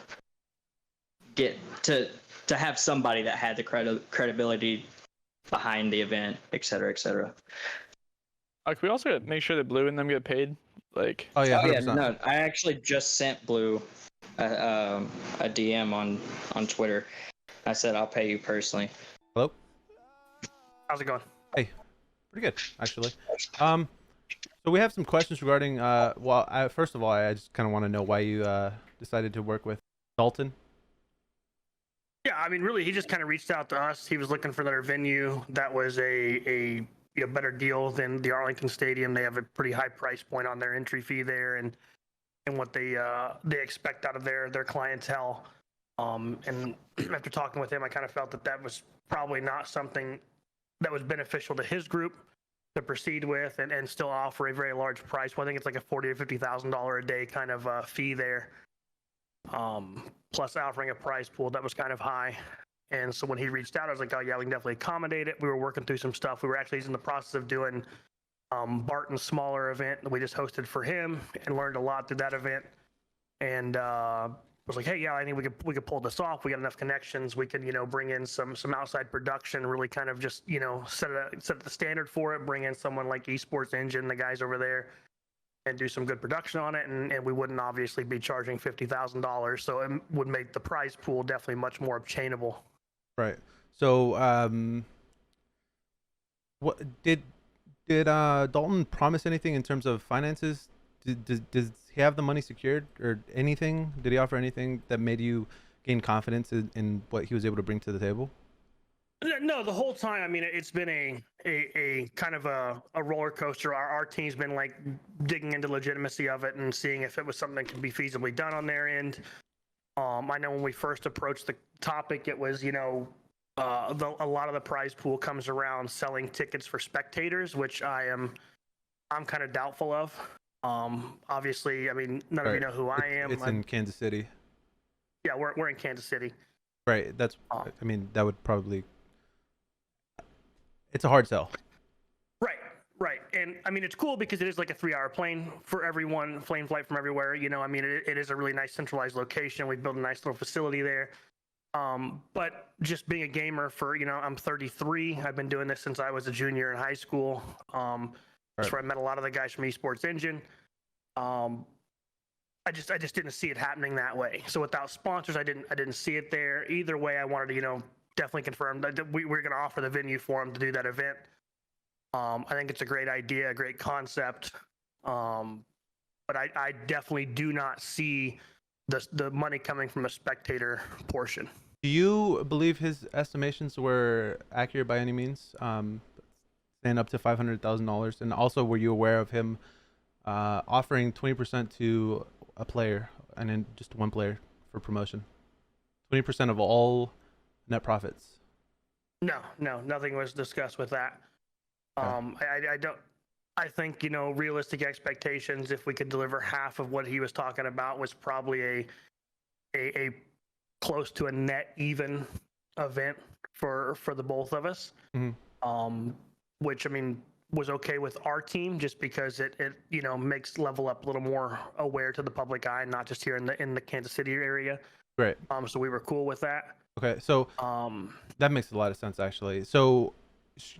get to have somebody that had the credibility behind the event, et cetera, et cetera. Can we also make sure that Blue and them get paid? Like, oh yeah, 100%. No, I actually just sent Blue a DM on Twitter. I said I'll pay you personally. Hello. How's it going? Hey, pretty good actually. So we have some questions regarding. First of all, I just kind of want to know why you decided to work with Dalton. Yeah, I mean, really, he just kind of reached out to us. He was looking for their venue that was a better deal than the Arlington Stadium. They have a pretty high price point on their entry fee there, and what they expect out of their clientele. And after talking with him, I kind of felt that was probably not something that was beneficial to his group to proceed with, and still offer a very large price. Well, I think it's like a $40,000 or $50,000 a day kind of fee there. Plus offering a prize pool that was kind of high. And so when he reached out, I was like, oh yeah, we can definitely accommodate it. We were working through some stuff. We were actually in the process of doing Barton's smaller event that we just hosted for him, and learned a lot through that event. And was like, hey, yeah, I think we could pull this off. We got enough connections. We can, bring in some outside production, really kind of just, set the standard for it. Bring in someone like Esports Engine, the guys over there, and do some good production on it. And we wouldn't obviously be charging $50,000, so it would make the prize pool definitely much more obtainable. Right. So, what did Dalton promise anything in terms of finances? Does he have the money secured or anything? Did he offer anything that made you gain confidence in what he was able to bring to the table? No, the whole time. I mean, it's been a kind of a roller coaster. Our team's been like digging into legitimacy of it and seeing if it was something that could be feasibly done on their end. I know when we first approached the topic, it was, a lot of the prize pool comes around selling tickets for spectators, which I'm kind of doubtful of. Obviously, I mean, none of you know who I am. It's in Kansas City. Yeah, we're in Kansas City. Right. That's. I mean, that would probably. It's a hard sell. Right. And I mean, it's cool because it is like a 3-hour plane for everyone, plane flight from everywhere. I mean, it is a really nice centralized location. We built a nice little facility there. But just being a gamer for, I'm 33. I've been doing this since I was a junior in high school. That's where I met a lot of the guys from Esports Engine. I just didn't see it happening that way. So without sponsors, I didn't see it there. Either way, I wanted to, definitely confirm that we were going to offer the venue for them to do that event. I think it's a great idea, a great concept. But I definitely do not see the money coming from a spectator portion. Do you believe his estimations were accurate by any means? Saying up to $500,000, and also were you aware of him offering 20% to a player and then just one player for promotion? 20% of all net profits. No, nothing was discussed with that. Okay. I think, realistic expectations, if we could deliver half of what he was talking about, was probably a close to a net even event for the both of us. Mm-hmm. Which, I mean, was okay with our team just because it makes Level Up a little more aware to the public eye, not just here in the Kansas City area. Right. So we were cool with that. Okay, so that makes a lot of sense actually. So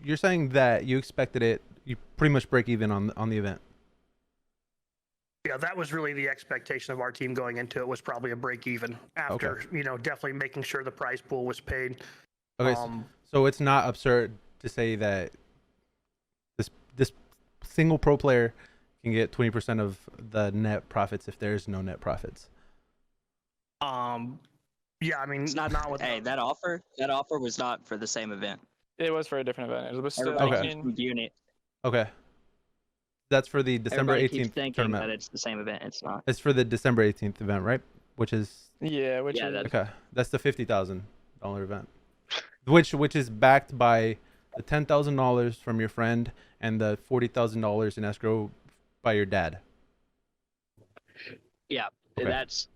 you're saying that you expected you pretty much break even on the event. Yeah, that was really the expectation of our team going into it, was probably a break even after, definitely making sure the prize pool was paid. Okay, so it's not absurd to say that this single pro player can get 20% of the net profits if there's no net profits. Yeah, I mean, It's not with that offer was not for the same event. It was for a different event. It was still. Everybody keeps unit. Okay. That's for the December Everybody 18th keeps thinking tournament. that it's the same event. It's not. It's for the December 18th event, right? Which is okay. That's the $50,000 event, which is backed by the $10,000 from your friend and the $40,000 in escrow by your dad. Yeah, Okay. That's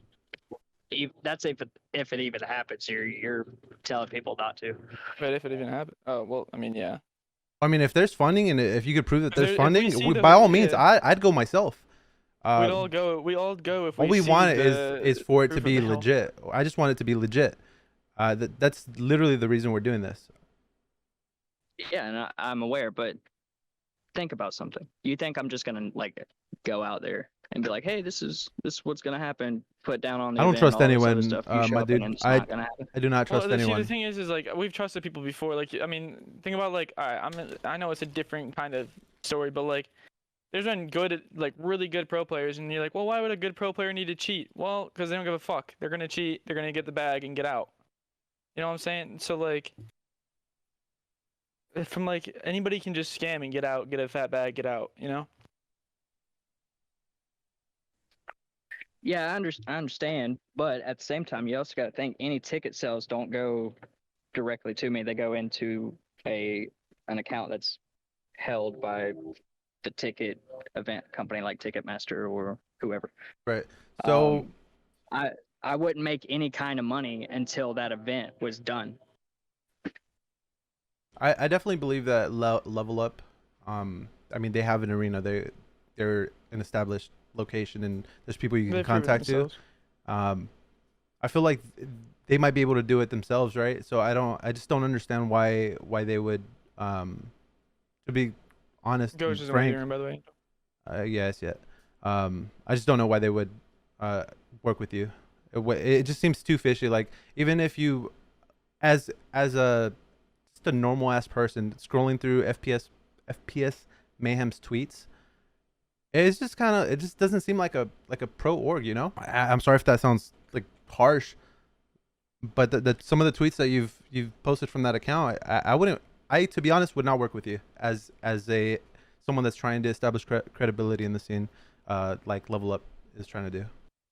if it even happens. You're telling people not to. But if it even happened, oh well, I mean, yeah. I mean, if there's funding and if you could prove that there's If we funding, see by all means, I'd go myself. We'd all go. We all go if we. All we see want the is for it to proof of be the help. legit. I just want it to be legit. That's literally the reason we're doing this. Yeah, and I'm aware, but think about something. You think I'm just gonna go out there and be like, hey, this is what's gonna happen? Put down on the I don't event, trust all this other anyone, stuff. You show my up dude. and it's not gonna happen. I do not trust See, anyone. the thing is we've trusted people before. Like, I mean, think about all right, I know it's a different kind of story, but there's been really good pro players, and you're like, well, why would a good pro player need to cheat? Well, because they don't give a fuck. They're gonna cheat. They're gonna get the bag and get out. You know what I'm saying? So from anybody can just scam and get out, get a fat bag, get out. You know? Yeah, I understand, but at the same time, you also got to think any ticket sales don't go directly to me. They go into an account that's held by the ticket event company like Ticketmaster or whoever. Right. So I wouldn't make any kind of money until that event was done. I definitely believe that Level Up I mean, they have an arena. They're an established location, and there's people you can They've proven contact to. themselves. I feel like they might be able to do it themselves, right? So I just don't understand why they would, to be honest Ghost and is in the frank. room, by the way. Yes, yeah. I just don't know why they would work with you. It just seems too fishy. Like, even if you, as a just a normal ass person scrolling through FPS Mayhem's tweets, it's just kind of, it just doesn't seem like a pro org, you know. I'm sorry if that sounds like harsh, but some of the tweets that you've posted from that account, I wouldn't, to be honest, would not work with you as someone that's trying to establish credibility in the scene, like Level Up is trying to do.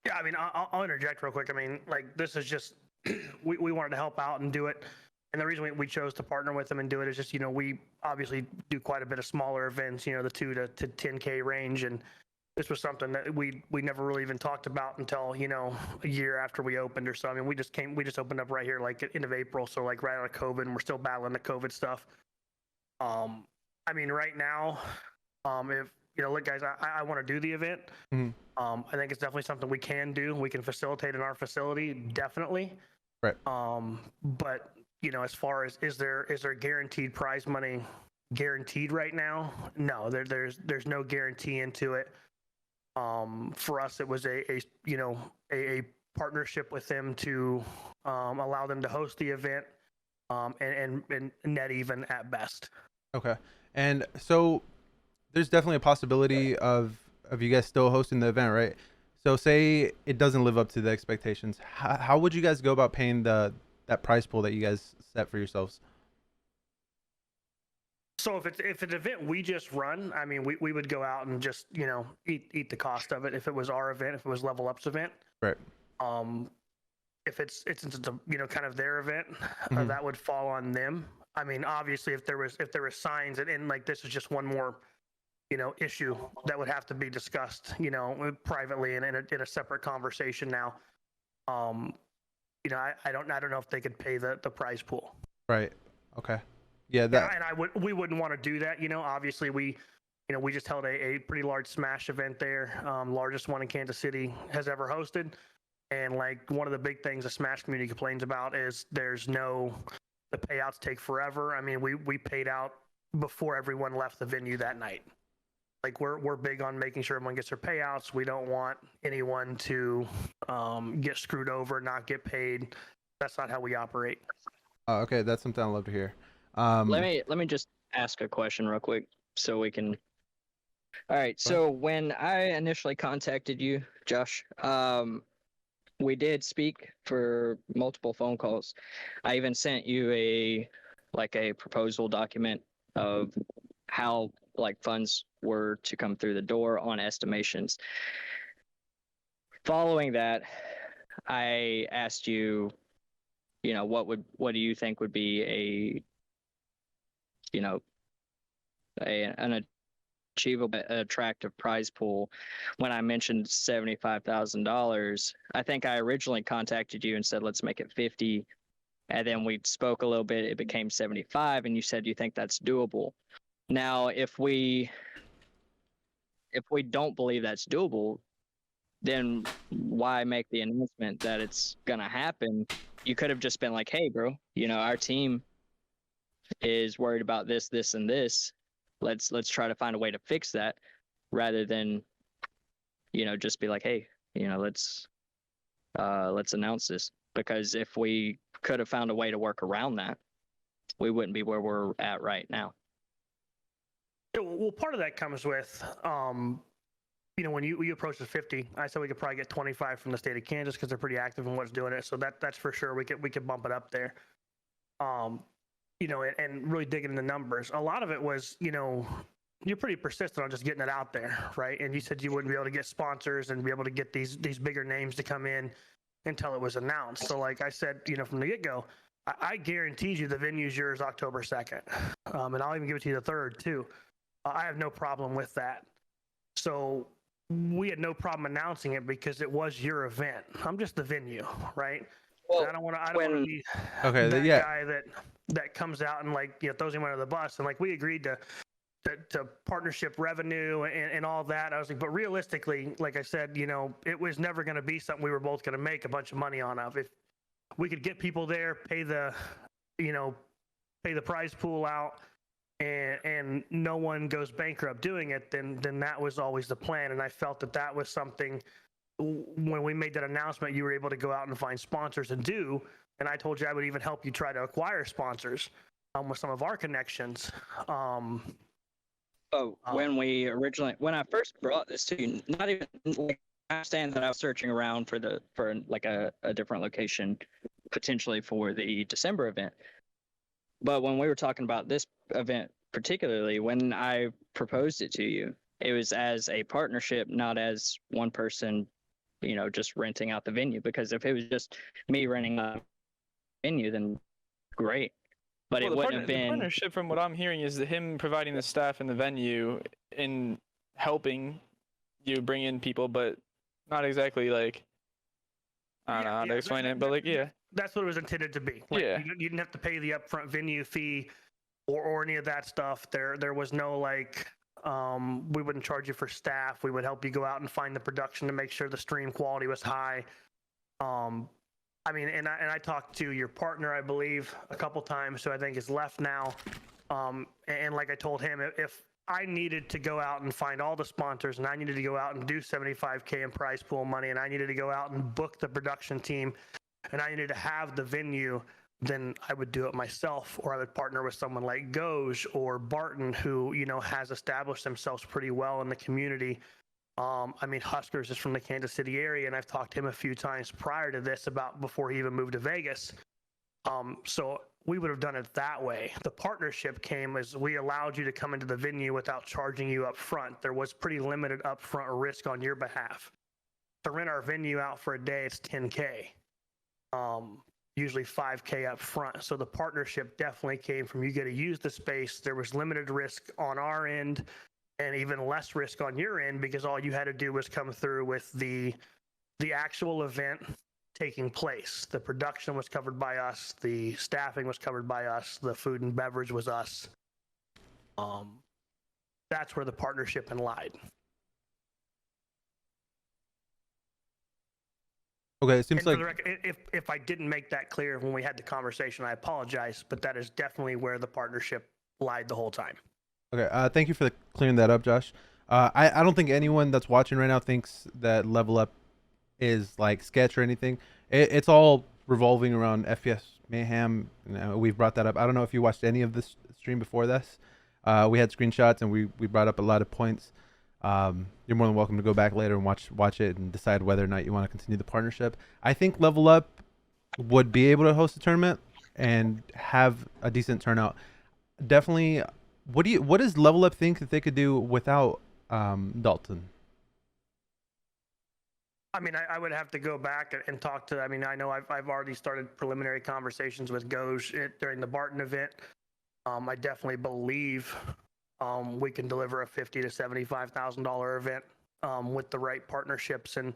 Yeah, I mean, I'll interject real quick. I mean, like, this is just we wanted to help out and do it, and the reason we chose to partner with them and do it is just, you know, we obviously do quite a bit of smaller events, you know, the 2 to 10K range, and this was something that we never really even talked about until, you know, a year after we opened or so. I mean, we just opened up right here like at the end of April, so like right out of COVID, and we're still battling the COVID stuff. I mean, right now, if, you know, look, guys, I want to do the event. Mm-hmm. I think it's definitely something we can do. We can facilitate in our facility, definitely. Right. But, you know, as far as is there guaranteed prize money guaranteed right now? No, there's no guarantee into it. For us, it was a partnership with them to allow them to host the event, and net even at best. Okay. And so there's definitely a possibility of you guys still hosting the event, right? So say it doesn't live up to the expectations. How would you guys go about paying that prize pool that you guys set for yourselves? So if it's an event we just run, I mean, we would go out and just, you know, eat the cost of it. If it was our event, if it was Level Up's event, right? If it's a, you know, kind of their event, Mm-hmm. that would fall on them. I mean, obviously, if there was signs, and like this is just one more, you know, issue that would have to be discussed, you know, privately and in a separate conversation. Now, you know, I don't know if they could pay the prize pool. Right. Okay. Yeah. And we wouldn't want to do that. You know, obviously we just held a pretty large Smash event there, largest one in Kansas City has ever hosted. And like one of the big things the Smash community complains about is the payouts take forever. I mean, we paid out before everyone left the venue that night. Like we're big on making sure everyone gets their payouts. We don't want anyone to get screwed over, not get paid. That's not how we operate. Okay, that's something I'd love to hear. Let me just ask a question real quick so we can. All right. So when I initially contacted you, Josh, we did speak for multiple phone calls. I even sent you a proposal document of how like funds were to come through the door on estimations. Following that, I asked you, you know, what do you think would be an achievable, attractive prize pool? When I mentioned $75,000, I think I originally contacted you and said, let's make it 50. And then we spoke a little bit, it became 75, and you said you think that's doable. Now, if we don't believe that's doable, then why make the announcement that it's gonna happen? You could have just been like, hey bro, you know, our team is worried about this, and this. Let's try to find a way to fix that, rather than, you know, just be like, hey, you know, let's announce this. Because if we could have found a way to work around that, we wouldn't be where we're at right now. Well, part of that comes with, you know, when you approach the 50, I said we could probably get 25 from the state of Kansas because they're pretty active in what's doing it. So that's for sure. We could bump it up there. You know, and really digging in the numbers. A lot of it was, you know, you're pretty persistent on just getting it out there, right? And you said you wouldn't be able to get sponsors and be able to get these bigger names to come in until it was announced. So like I said, you know, from the get-go, I guaranteed you the venue's yours October 2nd. And I'll even give it to you the 3rd too. I have no problem with that. So we had no problem announcing it because it was your event. I'm just the venue, right? Well, I don't want to be Okay, that yeah. guy that comes out and like, you know, throws him under the bus. And like we agreed to to partnership revenue and all that. I was like, but realistically, like I said, you know, it was never going to be something we were both going to make a bunch of money on. If we could get people there, pay the prize pool out, and no one goes bankrupt doing it, then that was always the plan. And I felt that was something, when we made that announcement, you were able to go out and find sponsors and do. And I told you I would even help you try to acquire sponsors with some of our connections. When I first brought this to you, not even like, I understand that I was searching around for like a different location potentially for the December event. But when we were talking about this event particularly, when I proposed it to you, it was as a partnership, not as one person, you know, just renting out the venue. Because if it was just me renting a venue, then great. But it wouldn't have been. The partnership, from what I'm hearing, is him providing the staff and the venue and helping you bring in people, but not exactly like, I don't know how to explain it, but like, yeah. That's what it was intended to be. Like, yeah. You didn't have to pay the upfront venue fee or any of that stuff. There was no like, we wouldn't charge you for staff. We would help you go out and find the production to make sure the stream quality was high. I mean, and I talked to your partner, I believe, a couple times, who I think is left now. And like I told him, if I needed to go out and find all the sponsors, and I needed to go out and do $75K in prize pool money, and I needed to go out and book the production team, and I needed to have the venue, then I would do it myself, or I would partner with someone like Goj or Barton, who, you know, has established themselves pretty well in the community. I mean, Huskers is from the Kansas City area, and I've talked to him a few times prior to this about before he even moved to Vegas. So we would have done it that way. The partnership came as we allowed you to come into the venue without charging you up front. There was pretty limited upfront risk on your behalf. To rent our venue out for a day, it's $10K. Usually $5K up front. So the partnership definitely came from, you get to use the space. There was limited risk on our end, and even less risk on your end, because all you had to do was come through with the actual event taking place. The production was covered by us. The staffing was covered by us. The food and beverage was us. That's where the partnership lied. Okay, it seems like, record, if I didn't make that clear when we had the conversation, I apologize, but that is definitely where the partnership lied the whole time. okay, thank you for clearing that up, Josh. I don't think anyone that's watching right now thinks that Level Up is like sketch or anything. It's all revolving around FPSMayhem. We've brought that up. I don't know if you watched any of this stream before this. We had screenshots and we brought up a lot of points. You're more than welcome to go back later and watch it and decide whether or not you want to continue the partnership. I think Level Up would be able to host a tournament and have a decent turnout. Definitely. What does Level Up think that they could do without Dalton? I mean, I would have to go back and talk to. I mean, I know I've already started preliminary conversations with Goj during the Barton event. I definitely believe we can deliver a $50,000 to $75,000 event with the right partnerships, and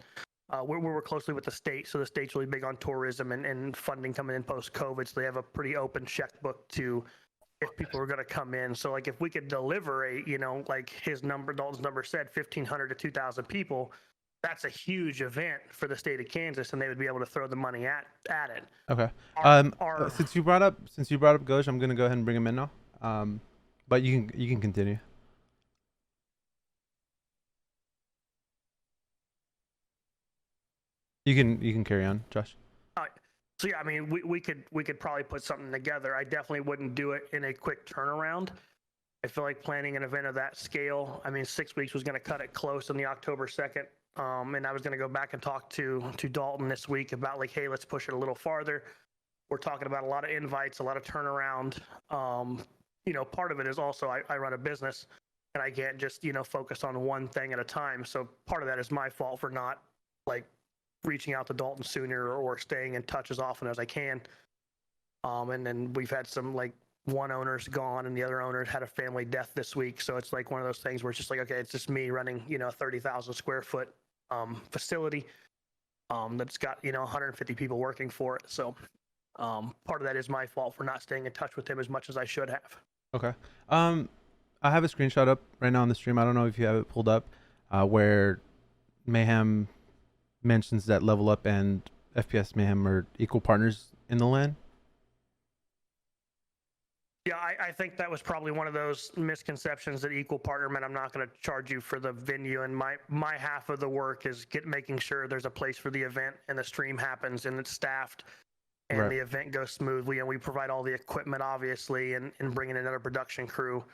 we work closely with the state. So the state's really big on tourism and funding coming in post-COVID. So they have a pretty open checkbook to if people are going to come in. So like if we could deliver like Dalton's number said, 1,500 to 2,000 people, that's a huge event for the state of Kansas, and they would be able to throw the money at it. Okay. Since you brought up Goj, I'm going to go ahead and bring him in now. But you can continue. You can carry on, Josh. So yeah, I mean, we could probably put something together. I definitely wouldn't do it in a quick turnaround. I feel like planning an event of that scale, I mean, 6 weeks was going to cut it close on the October 2nd. And I was going to go back and talk to Dalton this week about like, hey, let's push it a little farther. We're talking about a lot of invites, a lot of turnaround. Part of it is also I run a business and I can't just, focus on one thing at a time. So part of that is my fault for not like reaching out to Dalton sooner or staying in touch as often as I can. And then we've had some like one owner's gone and the other owner had a family death this week. So it's like one of those things where it's just like, okay, it's just me running, a 30,000 square foot facility that's got, 150 people working for it. So part of that is my fault for not staying in touch with him as much as I should have. Okay. I have a screenshot up right now on the stream. I don't know if you have it pulled up, where Mayhem mentions that Level Up and FPS Mayhem are equal partners in the LAN. Yeah, I think that was probably one of those misconceptions that equal partner meant I'm not going to charge you for the venue, and my half of the work is making sure there's a place for the event and the stream happens and it's staffed and Right. the event goes smoothly, and we provide all the equipment obviously and bring in another production crew.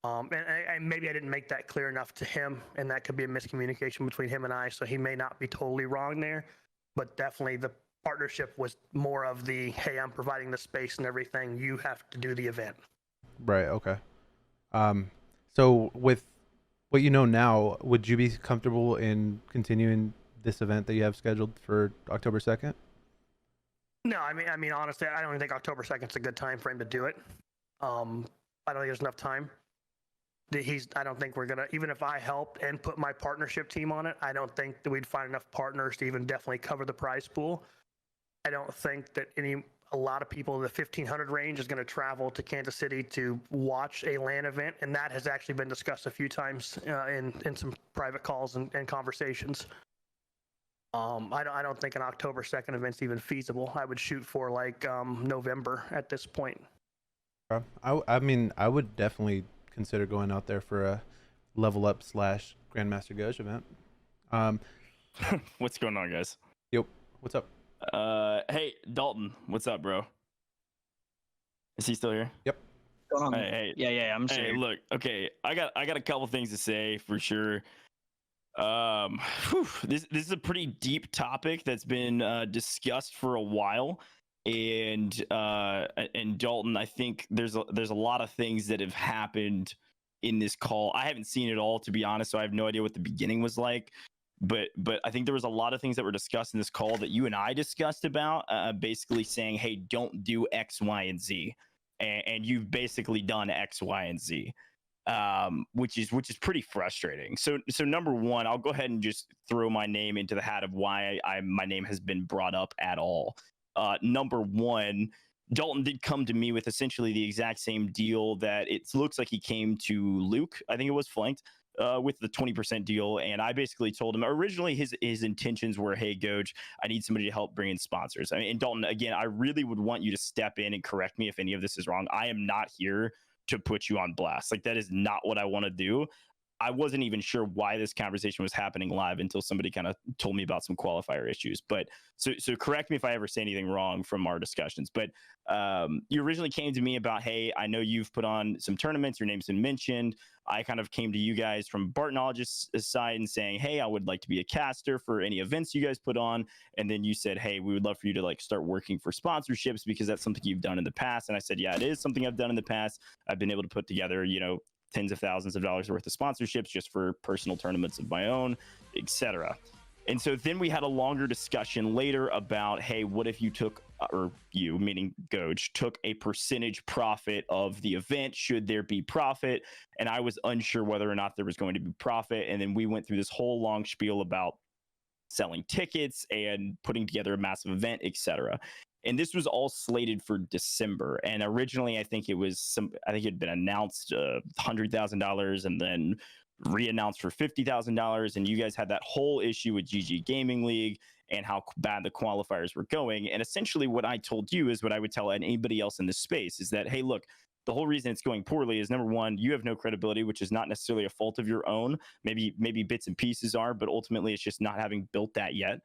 And maybe I didn't make that clear enough to him, and that could be a miscommunication between him and I, so he may not be totally wrong there, but definitely the partnership was more of the, hey, I'm providing the space and everything, you have to do the event. Right. Okay. So with what you know now, would you be comfortable in continuing this event that you have scheduled for October 2nd? No, I mean, honestly, I don't even think October 2nd is a good time frame to do it. I don't think there's enough time. I don't think we're gonna, even if I helped and put my partnership team on it, I don't think that we'd find enough partners to even definitely cover the prize pool. I don't think that a lot of people in the 1,500 range is going to travel to Kansas City to watch a LAN event, and that has actually been discussed a few times in some private calls and conversations. I don't think an October 2nd event's even feasible. I would shoot for like November at this point. I mean, I would definitely consider going out there for a Level Up / Grandmaster Goj event. What's going on, guys? Yep. What's up? Hey, Dalton, what's up, bro? Is he still here? Yep. Hey, Yeah, I'm hey, sure. look, okay, I got a couple things to say for sure. This is a pretty deep topic that's been discussed for a while, and Dalton, I think there's a lot of things that have happened in this call. I haven't seen it all, to be honest, so I have no idea what the beginning was like. But I think there was a lot of things that were discussed in this call that you and I discussed about, basically saying, hey, don't do X, Y, and Z, and you've basically done X, Y, and Z, which is pretty frustrating. So number one, I'll go ahead and just throw my name into the hat of why my name has been brought up at all. Number one, Dalton did come to me with essentially the exact same deal that it looks like he came to Luke, I think it was, flanked. With the 20% deal, and I basically told him originally his intentions were, hey, Goj, I need somebody to help bring in sponsors. I mean, and Dalton, again, I really would want you to step in and correct me if any of this is wrong. I am not here to put you on blast. Like, that is not what I want to do. I wasn't even sure why this conversation was happening live until somebody kind of told me about some qualifier issues. But so correct me if I ever say anything wrong from our discussions. But you originally came to me about, hey, I know you've put on some tournaments, your name's been mentioned. I kind of came to you guys from Bartonologist's side and saying, hey, I would like to be a caster for any events you guys put on. And then you said, hey, we would love for you to like start working for sponsorships because that's something you've done in the past. And I said, yeah, it is something I've done in the past. I've been able to put together, tens of thousands of dollars worth of sponsorships just for personal tournaments of my own, etc. And so then we had a longer discussion later about, hey, what if you took, or you, meaning Goj, took a percentage profit of the event? Should there be profit? And I was unsure whether or not there was going to be profit. And then we went through this whole long spiel about selling tickets and putting together a massive event, etc. And this was all slated for December. And originally, I think it had been announced $100,000 and then re-announced for $50,000. And you guys had that whole issue with GG Gaming League and how bad the qualifiers were going. And essentially what I told you is what I would tell anybody else in this space is that, hey, look, the whole reason it's going poorly is, number one, you have no credibility, which is not necessarily a fault of your own. Maybe bits and pieces are, but ultimately it's just not having built that yet.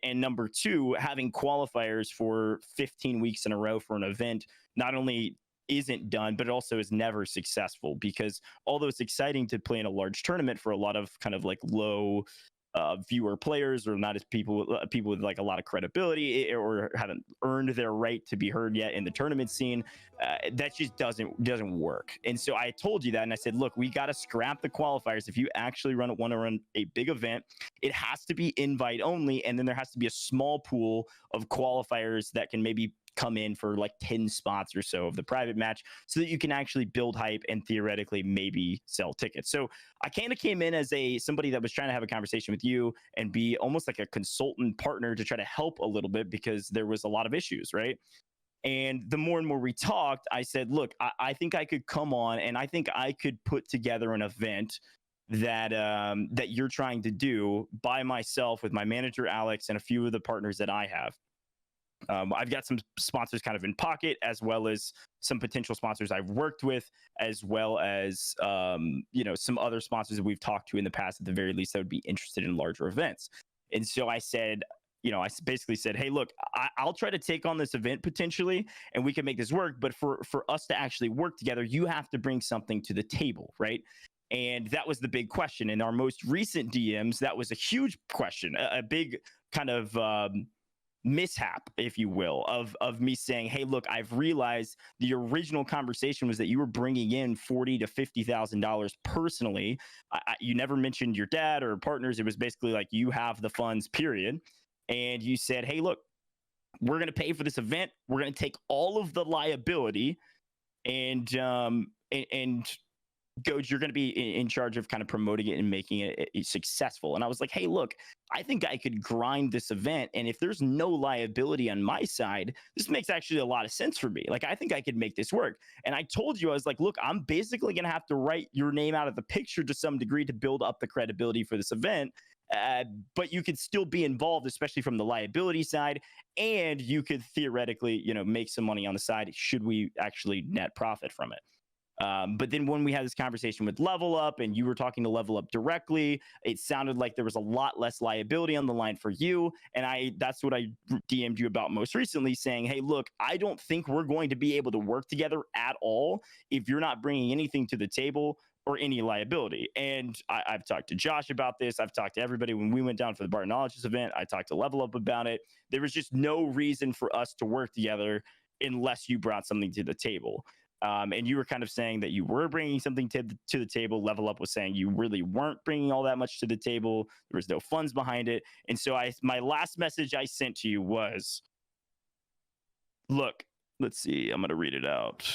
And number two, having qualifiers for 15 weeks in a row for an event not only isn't done, but it also is never successful, because although it's exciting to play in a large tournament for a lot of kind of like low viewer players, or not as people with like a lot of credibility or haven't earned their right to be heard yet in the tournament scene, that just doesn't work. And so I told you that, and I said, look, we got to scrap the qualifiers. If you actually want to run a big event, it has to be invite only, and then there has to be a small pool of qualifiers that can maybe come in for like 10 spots or so of the private match, so that you can actually build hype and theoretically maybe sell tickets. So I kind of came in as somebody that was trying to have a conversation with you and be almost like a consultant partner to try to help a little bit, because there was a lot of issues, right? And the more and more we talked, I said, look, I think I could come on and I think I could put together an event that that you're trying to do by myself with my manager, Alex, and a few of the partners that I have. I've got some sponsors kind of in pocket, as well as some potential sponsors I've worked with, as well as some other sponsors that we've talked to in the past, at the very least, that would be interested in larger events. And so I said, I basically said, hey, look, I'll try to take on this event potentially, and we can make this work. But for us to actually work together, you have to bring something to the table, right? And that was the big question. In our most recent DMs, that was a huge question, a big kind of mishap, if you will, of me saying, hey, look, I've realized the original conversation was that you were bringing in $40,000 to $50,000 personally. You never mentioned your dad or partners. It was basically like, you have the funds, period. And you said, hey, look, we're going to pay for this event. We're going to take all of the liability, and Goj, you're going to be in charge of kind of promoting it and making it successful. And I was like, hey, look, I think I could grind this event. And if there's no liability on my side, this makes actually a lot of sense for me. Like, I think I could make this work. And I told you, I was like, look, I'm basically going to have to write your name out of the picture to some degree to build up the credibility for this event. But you could still be involved, especially from the liability side. And you could theoretically, make some money on the side should we actually net profit from it. But then when we had this conversation with Level Up and you were talking to Level Up directly, it sounded like there was a lot less liability on the line for you. And that's what I DM'd you about most recently, saying, hey, look, I don't think we're going to be able to work together at all if you're not bringing anything to the table or any liability. And I've talked to Josh about this. I've talked to everybody when we went down for the Bartonologist event. I talked to Level Up about it. There was just no reason for us to work together unless you brought something to the table. And you were kind of saying that you were bringing something to the table. Level Up was saying you really weren't bringing all that much to the table. There was no funds behind it. And so my last message I sent to you was, look, let's see, I'm going to read it out.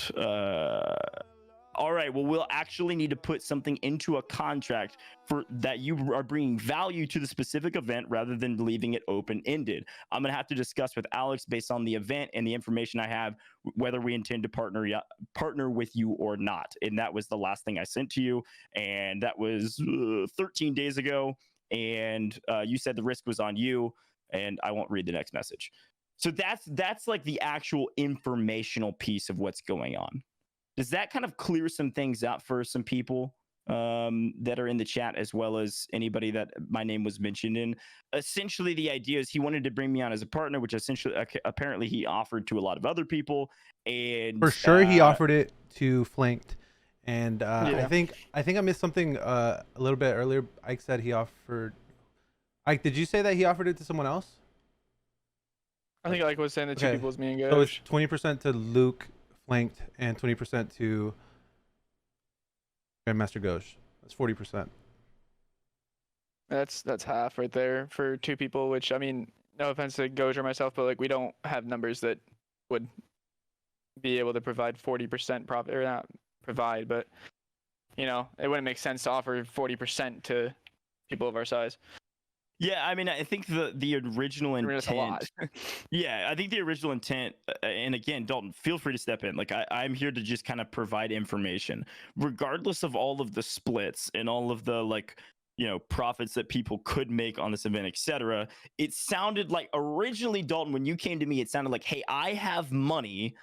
All right, well, we'll actually need to put something into a contract for that you are bringing value to the specific event rather than leaving it open-ended. I'm going to have to discuss with Alex based on the event and the information I have, whether we intend to partner with you or not. And that was the last thing I sent to you. And that was 13 days ago. And you said the risk was on you. And I won't read the next message. So that's like the actual informational piece of what's going on. Does that kind of clear some things up for some people that are in the chat, as well as anybody that my name was mentioned in? Essentially, the idea is he wanted to bring me on as a partner, which essentially apparently he offered to a lot of other people. And for sure, he offered it to Flanked. And Yeah. I think I missed something a little bit earlier. Ike said he offered. Ike, did you say that he offered it to someone else? I think Ike was saying the two Okay. people was me and So it's Goj. 20% to Luke, Flanked, and 20% to Grandmaster Ghosh. That's 40%. That's half right there for two people, which, I mean, no offense to Goj or myself, but like, we don't have numbers that would be able to provide 40% profit, or not provide, but it wouldn't make sense to offer 40% to people of our size. Yeah, I mean, I think the original I mean, intent. that's a lot. Yeah, I think the original intent, and again, Dalton, feel free to step in. Like, I'm here to just kind of provide information, regardless of all of the splits and all of the profits that people could make on this event, etc. It sounded like originally, Dalton, when you came to me, it sounded like, hey, I have money,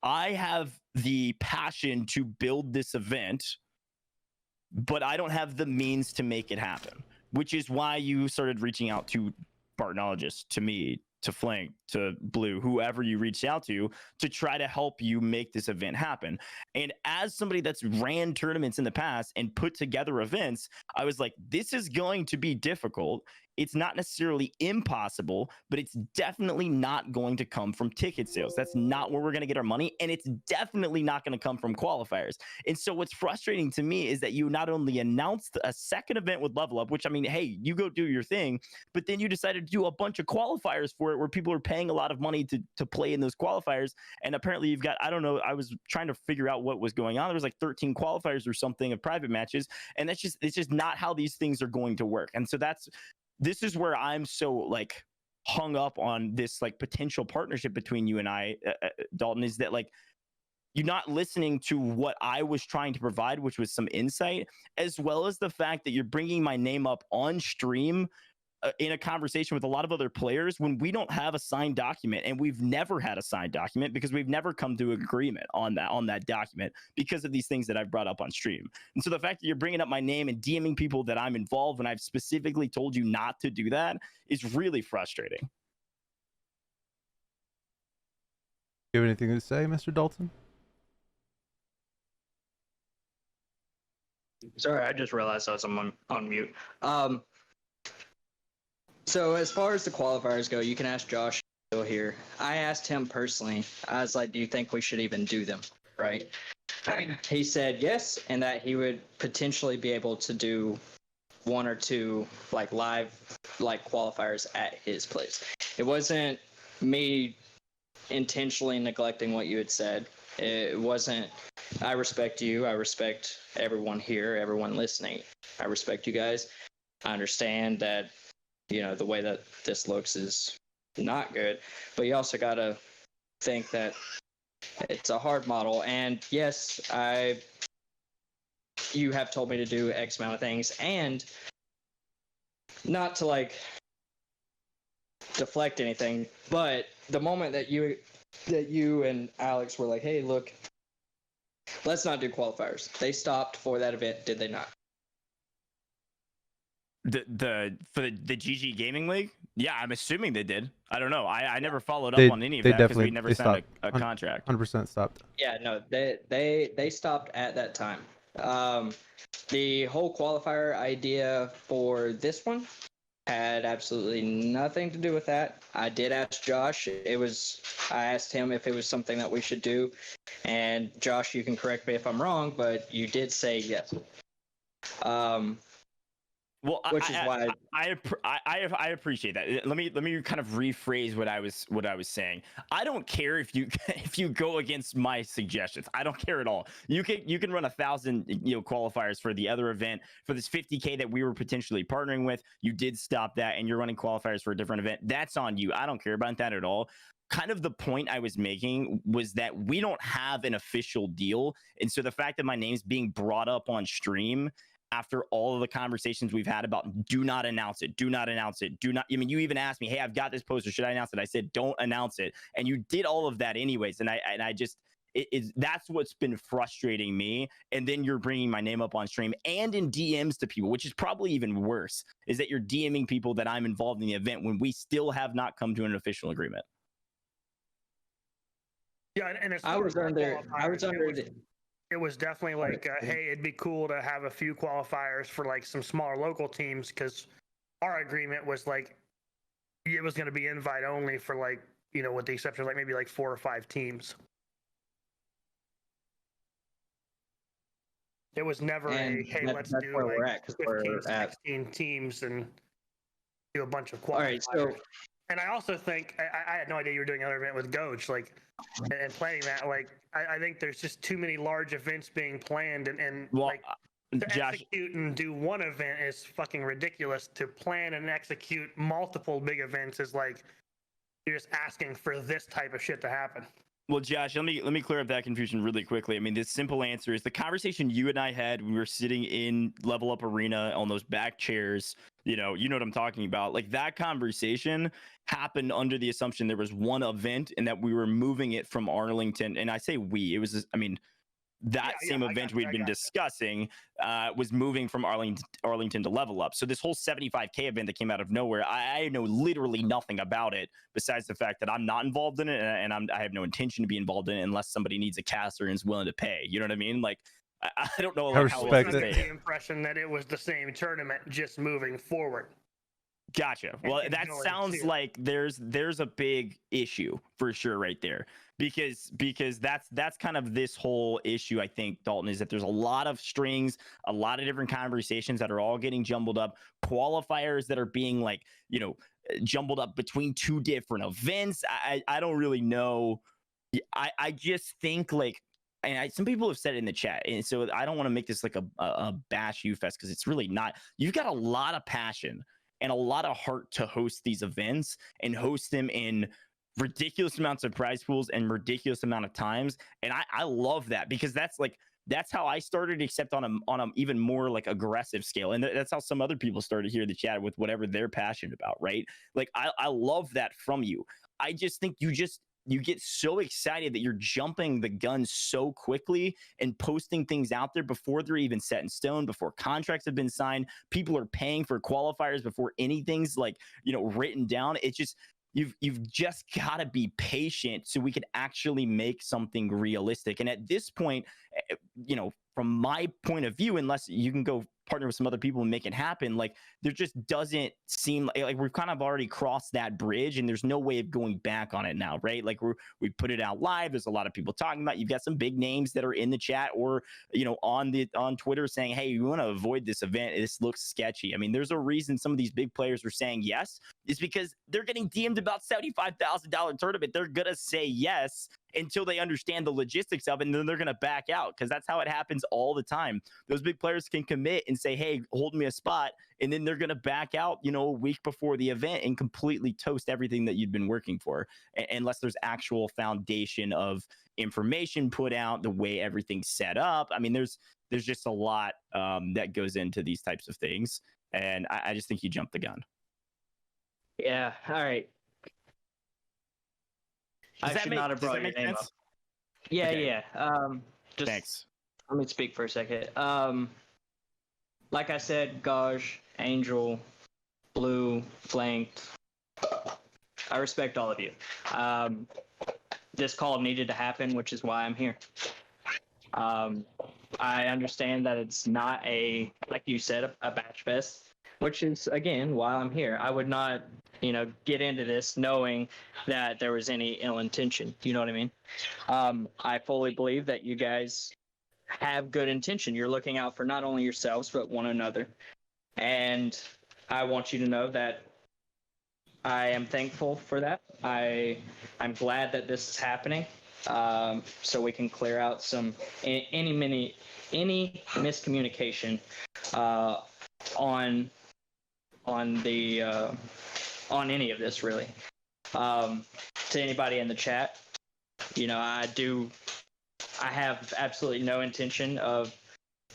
I have the passion to build this event, but I don't have the means to make it happen. Which is why you started reaching out to Bartonologists, to me, to Flank, to Blue, whoever you reached out to try to help you make this event happen. And as somebody that's ran tournaments in the past and put together events, I was like, this is going to be difficult. It's not necessarily impossible, but it's definitely not going to come from ticket sales. That's not where we're going to get our money. And it's definitely not going to come from qualifiers. And so what's frustrating to me is that you not only announced a second event with Level Up, which, I mean, hey, you go do your thing, but then you decided to do a bunch of qualifiers for it where people are paying a lot of money to play in those qualifiers. And apparently you've got, I don't know, I was trying to figure out what was going on. There was like 13 qualifiers or something of private matches. And it's just not how these things are going to work. And so this is where I'm so hung up on this like potential partnership between you and I, Dalton, is that like you're not listening to what I was trying to provide, which was some insight, as well as the fact that you're bringing my name up on stream in a conversation with a lot of other players when we don't have a signed document, and we've never had a signed document because we've never come to an agreement on that document because of these things that I've brought up on stream. And so the fact that you're bringing up my name and DMing people that I'm involved when I've specifically told you not to do that is really frustrating. You have anything to say, Mr. Dalton? Sorry, I just realized I was on mute. So as far as the qualifiers go, you can ask Josh still here. I asked him personally. I was like, do you think we should even do them? Right? He said yes, and that he would potentially be able to do one or two like live like qualifiers at his place. It wasn't me intentionally neglecting what you had said. It wasn't. I respect you. I respect everyone here, everyone listening. I respect you guys. I understand that, you know, the way that this looks is not good, but you also got to think that it's a hard model. And yes, you have told me to do X amount of things, and not to like deflect anything, but the moment that you and Alex were like, hey, look, let's not do qualifiers, they stopped for that event, did they not? For the GG Gaming League? Yeah, I'm assuming they did. I don't know. I never followed They- up on any of they that because definitely- we never they signed a stopped. contract. 100% stopped. Yeah, no, they stopped at that time. The whole qualifier idea for this one had absolutely nothing to do with that. I did ask Josh. I asked him if it was something that we should do, and Josh, you can correct me if I'm wrong, but you did say yes. Well, Which is why I appreciate that. Let me kind of rephrase what I was saying. I don't care if you if you go against my suggestions. I don't care at all. You can run 1,000 qualifiers for the other event for this 50K that we were potentially partnering with. You did stop that, and you're running qualifiers for a different event. That's on you. I don't care about that at all. Kind of the point I was making was that we don't have an official deal, and so the fact that my name's being brought up on stream after all of the conversations we've had about do not announce it, do not announce it, do not. I mean, you even asked me, hey, I've got this poster, should I announce it? I said, don't announce it. And you did all of that anyways. And I just, that's what's been frustrating me. And then you're bringing my name up on stream and in DMs to people, which is probably even worse, is that you're DMing people that I'm involved in the event when we still have not come to an official agreement. Yeah, and I was under it was definitely like, hey, it'd be cool to have a few qualifiers for like some smaller local teams, because our agreement was like it was going to be invite only for like, with the exception of like maybe like 4 or 5 teams. It was never hey, let's do where like we're at, 'cause 15, we're at 16 teams and do a bunch of qualifiers. All right, so And I also think I had no idea you were doing another event with Goach, like, and planning that. Like, I think there's just too many large events being planned, and Well, like to Josh, execute and do one event is fucking ridiculous. To plan and execute multiple big events is like you're just asking for this type of shit to happen. well, Josh, let me clear up that confusion really quickly. I mean, the simple answer is the conversation you and I had when we were sitting in Level Up Arena on those back chairs. You know what I'm talking about. Like, that conversation happened under the assumption there was one event and that we were moving it from Arlington. And I say we, it was, I mean, that same event we'd been discussing was moving from Arlington to Level Up. So this whole 75K event that came out of nowhere, I know literally nothing about it besides the fact that I'm not involved in it, and I have no intention to be involved in it unless somebody needs a caster and is willing to pay. You know what I mean? Like, I don't know like, how else respect to it. say The impression that it was the same tournament, just moving forward. Gotcha. Well, And that going sounds to. like there's a big issue for sure right there, because that's kind of this whole issue. I think, Dalton, is that there's a lot of strings, a lot of different conversations that are all getting jumbled up, qualifiers that are being like, jumbled up between 2 different events. I don't really know. I just think like, and some people have said it in the chat, and so I don't want to make this like a bash you fest, because it's really not. You've got a lot of passion and a lot of heart to host these events and host them in ridiculous amounts of prize pools and ridiculous amount of times. And I love that, because that's how I started, except on a even more like aggressive scale. And that's how some other people started here in the chat with whatever they're passionate about, right? Like I love that from you. I just think you get so excited that you're jumping the gun so quickly and posting things out there before they're even set in stone, before contracts have been signed. People are paying for qualifiers before anything's like, written down. It's just, you've just got to be patient so we can actually make something realistic. And at this point, from my point of view, unless you can go partner with some other people and make it happen, like there just doesn't seem like we've kind of already crossed that bridge and there's no way of going back on it now, right? Like we put it out live. There's a lot of people talking about, you've got some big names that are in the chat or, on Twitter saying, hey, you want to avoid this event. This looks sketchy. I mean, there's a reason some of these big players are saying yes, is because they're getting DM'd about $75,000 tournament. They're going to say yes until they understand the logistics of it, and then they're going to back out, because that's how it happens all the time. Those big players can commit and say, hey, hold me a spot, and then they're going to back out, a week before the event and completely toast everything that you've been working for, unless there's actual foundation of information put out, the way everything's set up. I mean, there's just a lot that goes into these types of things, and I just think you jumped the gun. Yeah, all right. I should not have brought your name up. Yeah, Okay. yeah. Just Thanks. let me speak for a second. Like I said, Gauge, Angel, Blue, Flanked, I respect all of you. This call needed to happen, which is why I'm here. I understand that it's not like you said, a batch fest, which is, again, why I'm here. I would not, get into this knowing that there was any ill intention. You know what I mean? I fully believe that you guys have good intention. You're looking out for not only yourselves, but one another. And I want you to know that I am thankful for that. I'm glad that this is happening, so we can clear out any miscommunication on any of this, really. To anybody in the chat, I have absolutely no intention of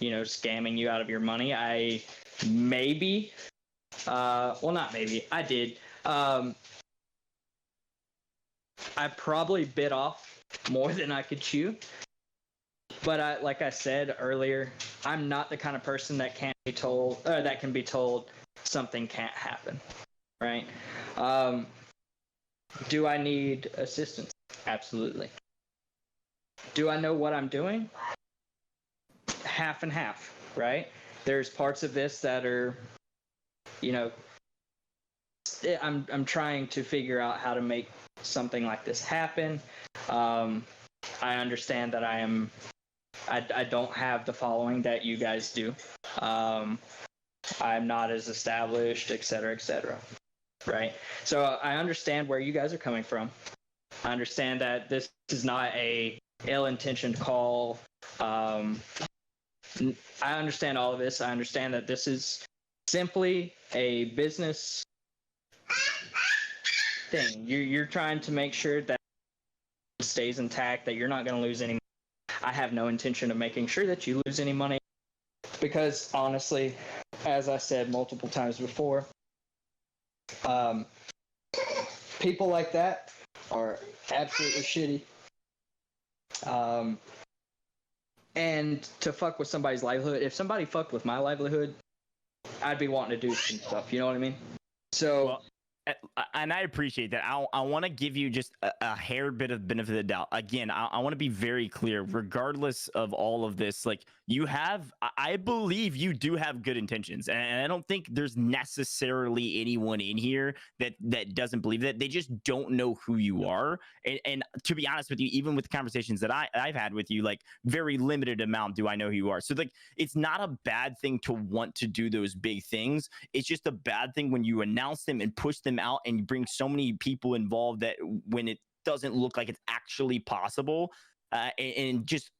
scamming you out of your money. I maybe not maybe, I did. I probably bit off more than I could chew, but like I said earlier, I'm not the kind of person that can be told something can't happen, right? Do I need assistance? Absolutely. Do I know what I'm doing? Half and half, right? There's parts of this that are, I'm trying to figure out how to make something like this happen. I understand that I don't have the following that you guys do. I'm not as established, et cetera, right? So I understand where you guys are coming from. I understand that this is not a ill-intentioned call. I understand all of this. I understand that this is simply a business thing. You're trying to make sure that it stays intact, that you're not going to lose any money. I have no intention of making sure that you lose any money, because honestly, as I said multiple times before, people like that are absolutely shitty. And to fuck with somebody's livelihood, if somebody fucked with my livelihood, I'd be wanting to do some stuff. You know what I mean? So. Well, and I appreciate that. I want to give you just a hair bit of benefit of the doubt. Again, I want to be very clear, regardless of all of this, like I believe you do have good intentions. And I don't think there's necessarily anyone in here that doesn't believe that. They just don't know who you are. And to be honest with you, even with the conversations that I've had with you, like very limited amount do I know who you are. So like, it's not a bad thing to want to do those big things. It's just a bad thing when you announce them and push them out and you bring so many people involved that when it doesn't look like it's actually possible, and just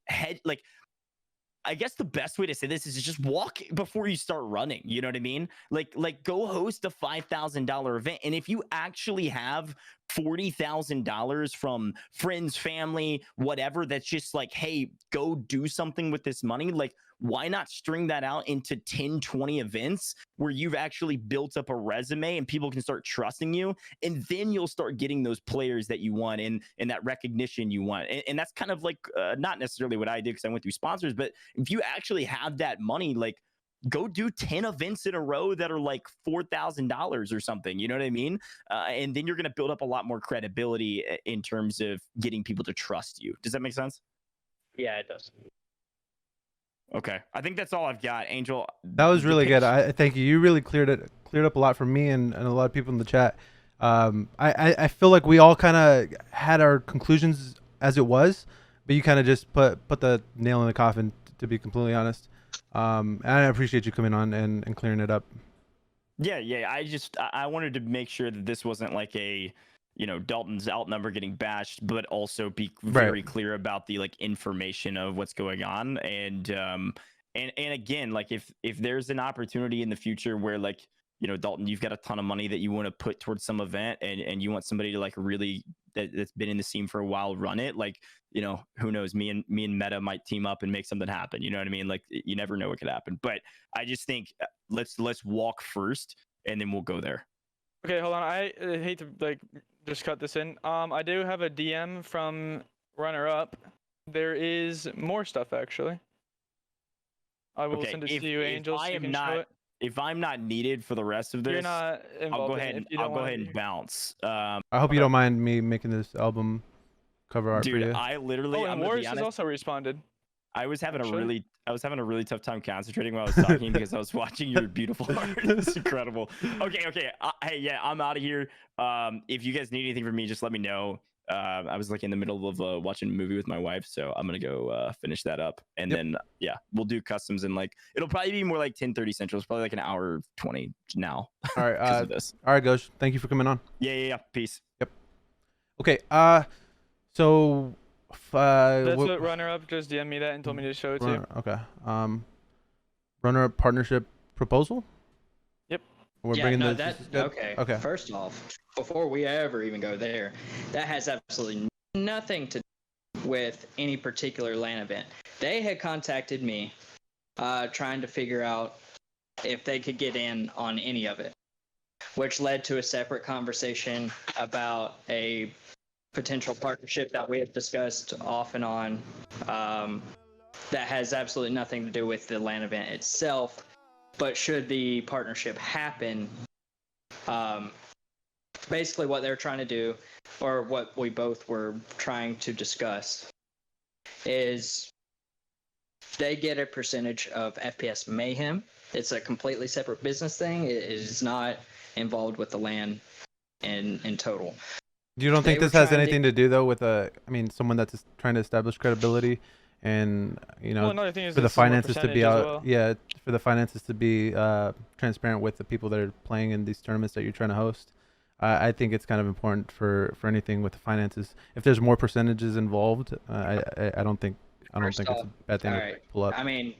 I guess the best way to say this is just walk before you start running. You know what I mean? Like go host a $5,000 event. And if you actually have $40,000 from friends, family, whatever, that's just like, hey, go do something with this money. Like, why not string that out into 10, 20 events where you've actually built up a resume and people can start trusting you? And then you'll start getting those players that you want and that recognition you want. And that's kind of like not necessarily what I did because I went through sponsors, but if you actually have that money, like go do 10 events in a row that are like $4,000 or something. You know what I mean? And then you're going to build up a lot more credibility in terms of getting people to trust you. Does that make sense? Yeah, it does. Okay, I think that's all I've got. Angel, That was really good. I thank you. You really cleared up a lot for me and a lot of people in the chat. I feel like we all kind of had our conclusions as it was, but you kind of just put the nail in the coffin, to be completely honest. And I appreciate you coming on and clearing it up. Yeah. I wanted to make sure that this wasn't like a, Dalton's outnumber getting bashed, but also be very clear about the like information of what's going on. And again, like if there's an opportunity in the future where like, Dalton, you've got a ton of money that you want to put towards some event and you want somebody to like really that's been in the scene for a while run it, like, who knows, me and Meta might team up and make something happen. You know what I mean? Like you never know what could happen. But I just think let's walk first and then we'll go there. Okay, hold on. I hate to like just cut this in. I do have a DM from runner up. There is more stuff actually. I will send it to you, Angel. So you can show it. If I'm not needed for the rest of this, you're not involved. I'll go ahead and bounce. I hope you don't mind me making this album cover art for you. I literally. Oh, and Morris has also responded. I was having a really tough time concentrating while I was talking because I was watching your beautiful art. It's incredible. Okay. Hey, yeah, I'm out of here. If you guys need anything from me, just let me know. I was like in the middle of watching a movie with my wife, so I'm gonna go finish that up, and then we'll do customs and like it'll probably be more like 10:30 Central. It's probably like an hour 20 now. All right, because of this. All right, Ghost. Thank you for coming on. Yeah. Peace. Yep. Okay. So. That's what runner up just DM me that and told me to show it to you. Okay. Runner up partnership proposal. Yep. We're yeah, bringing no, this. Okay. Okay. First off, before we ever even go there, that has absolutely nothing to do with any particular LAN event. They had contacted me, trying to figure out if they could get in on any of it, which led to a separate conversation about a potential partnership that we have discussed off and on, that has absolutely nothing to do with the LAN event itself. But should the partnership happen, basically what they're trying to do, or what we both were trying to discuss, is they get a percentage of FPSMayhem. It's a completely separate business thing. It is not involved with the LAN in total. You don't think this has anything to do though with someone that's trying to establish credibility, and another thing is for the finances to be out, well. for the finances to be transparent with the people that are playing in these tournaments that you're trying to host. I think it's kind of important for anything with the finances. If there's more percentages involved, I don't think it's a bad thing to pull up. I mean,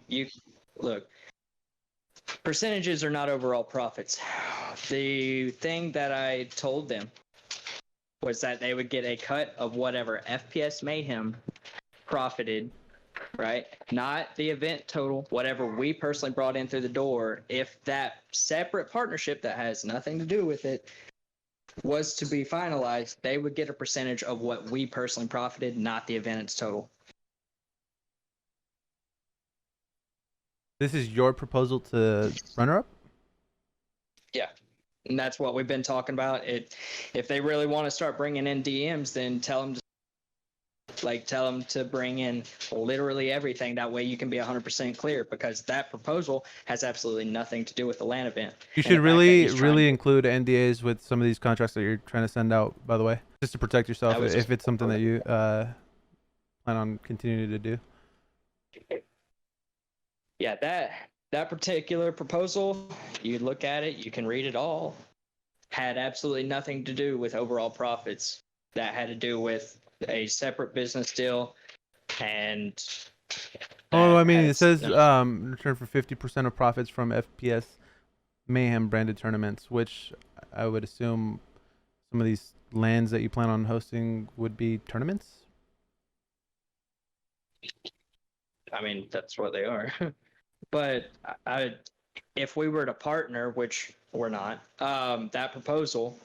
look. Percentages are not overall profits. The thing that I told them was that they would get a cut of whatever FPSMayhem profited, right? Not the event total, whatever we personally brought in through the door. If that separate partnership that has nothing to do with it was to be finalized, they would get a percentage of what we personally profited, not the event's total. This is your proposal to runner-up? Yeah. And that's what we've been talking about. If they really want to start bringing in DMs, then tell them to bring in literally everything. That way you can be 100% clear, because that proposal has absolutely nothing to do with the LAN event. You should really include NDAs with some of these contracts that you're trying to send out, by the way, just to protect yourself if it's something that you plan on continuing to do. Yeah, that particular proposal, you look at it, you can read it all, had absolutely nothing to do with overall profits. That had to do with a separate business deal and Oh, I that mean, it has, says return for 50% of profits from FPS Mayhem branded tournaments, which I would assume some of these lands that you plan on hosting would be tournaments. I mean, that's what they are. But if we were to partner, which we're not, that proposal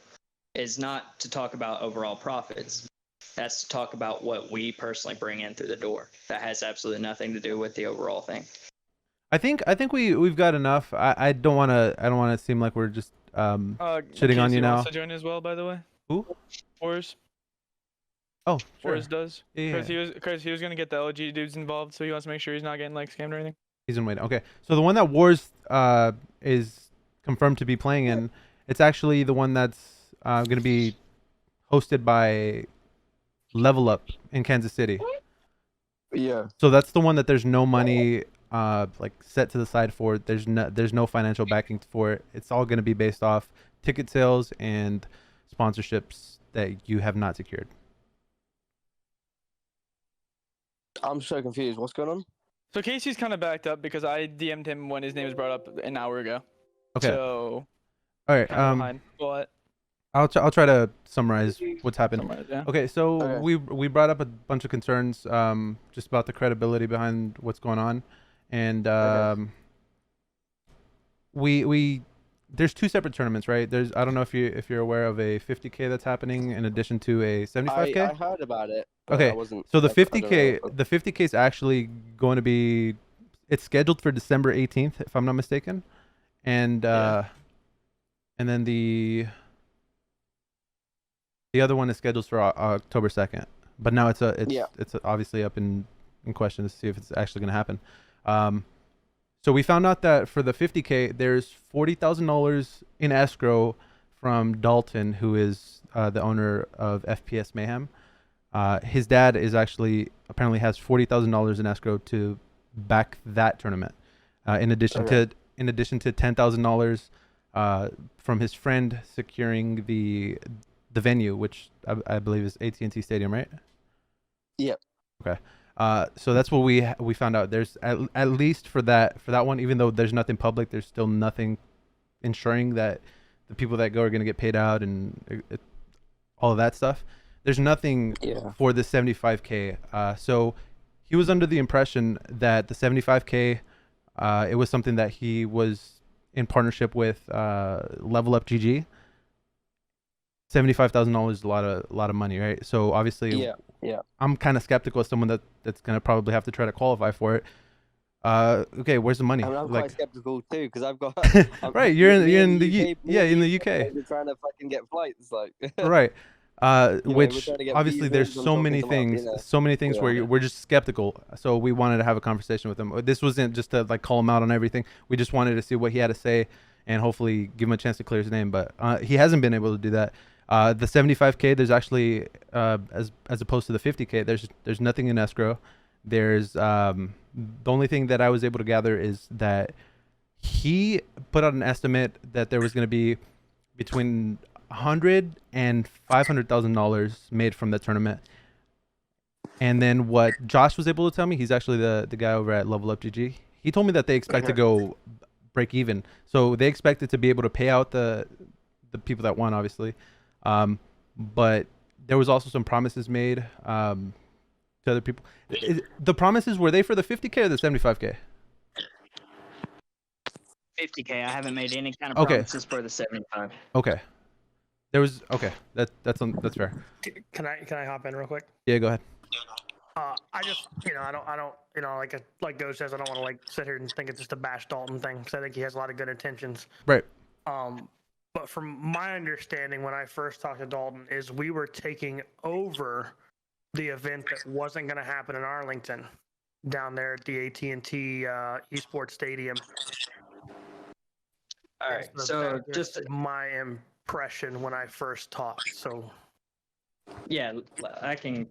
is not to talk about overall profits. That's to talk about what we personally bring in through the door. That has absolutely nothing to do with the overall thing. I think we've got enough. I don't want to seem like we're just shitting on Casey you now. wants to join as well, by the way. Who? Forrest. Oh, sure. Forrest does. Yeah. Because he was gonna get the LG dudes involved, so he wants to make sure he's not getting like scammed or anything. He's in waiting. Okay, so the one that Wars is confirmed to be playing in, it's actually the one that's going to be hosted by Level Up in Kansas City. Yeah. So that's the one that there's no money like set to the side for. There's no financial backing for it. It's all going to be based off ticket sales and sponsorships that you have not secured. I'm so confused. What's going on? So Casey's kind of backed up because I DM'd him when his name was brought up an hour ago. Okay. So All right. behind. But I'll try to summarize what's happened. yeah. Okay, so Okay. we brought up a bunch of concerns just about the credibility behind what's going on, and we there's two separate tournaments, right? I don't know if you're aware of a 50K that's happening in addition to a 75K. I heard about it. But Okay, I wasn't, so the I don't 50K know. the 50K is actually going to be, it's scheduled for December 18th if I'm not mistaken, and and then the other one is scheduled for October 2nd, but now it's obviously up in question to see if it's actually going to happen. So we found out that for the 50K, there's $40,000 in escrow from Dalton, who is the owner of FPSMayhem. His dad is actually apparently has $40,000 in escrow to back that tournament. In addition to $10,000 from his friend securing the venue, which I believe is AT&T Stadium, right? Yep. Okay. So that's what we found out. There's at least for that one, even though there's nothing public, there's still nothing ensuring that the people that go are going to get paid out and all of that stuff. There's nothing for the 75K. So he was under the impression that the 75K, it was something that he was in partnership with Level Up GG. $75,000 is a lot of money, right? So obviously, I'm kind of skeptical as someone that's gonna probably have to try to qualify for it. Okay, where's the money? I mean, I'm quite skeptical too because I've got. Right, you're in the UK. We're trying to fucking get flights, like. Right. Which trying to get obviously there's visas, so I'm many talking things, about, you know. so many things where we're just skeptical. So we wanted to have a conversation with him. This wasn't just to like call him out on everything. We just wanted to see what he had to say and hopefully give him a chance to clear his name. But he hasn't been able to do that. The 75K, there's actually as opposed to the 50K, there's nothing in escrow. There's the only thing that I was able to gather is that he put out an estimate that there was going to be between $100,000 and $500,000 made from the tournament. And then what Josh was able to tell me, he's actually the guy over at Level Up GG. He told me that they expect to go break even. So they expected to be able to pay out the people that won, obviously. But there was also some promises made to other people. The promises, were they for the 50K or the 75K? 50K. I haven't made any kind of promises for the 75. Okay. There was that's fair. Can I hop in real quick? Yeah, go ahead. I just, I don't, like Go says, I don't want to like sit here and think it's just a bash Dalton thing because I think he has a lot of good intentions. Right. But from my understanding, when I first talked to Dalton, is we were taking over the event that wasn't going to happen in Arlington, down there at the AT&T Esports Stadium. All right. So just my impression when I first talked. So. Yeah, I can.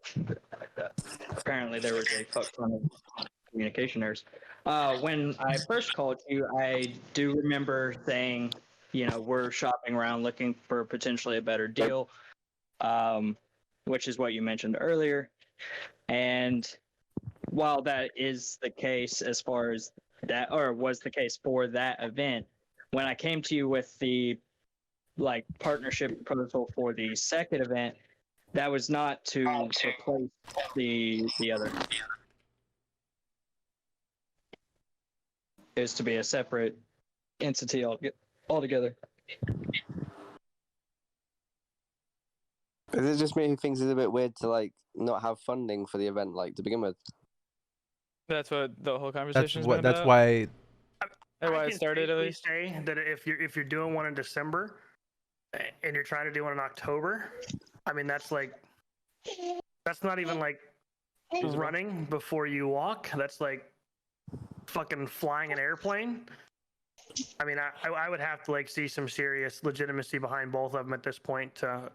Apparently, there was a fuck ton of communication errors. When I first called you, I do remember saying, we're shopping around looking for potentially a better deal, which is what you mentioned earlier. And while that is the case as far as that, or was the case for that event, when I came to you with the like partnership proposal for the second event, that was not to replace the other. It was to be a separate entity altogether. Is it just me who thinks it's a bit weird to like not have funding for the event like to begin with? That's what the whole That's conversation's what. been That's about. why. That's why I it can started at safely least. say that if you're doing one in December and you're trying to do one in October, I mean that's not even like running before you walk. That's like fucking flying an airplane. I mean, I would have to like see some serious legitimacy behind both of them at this point to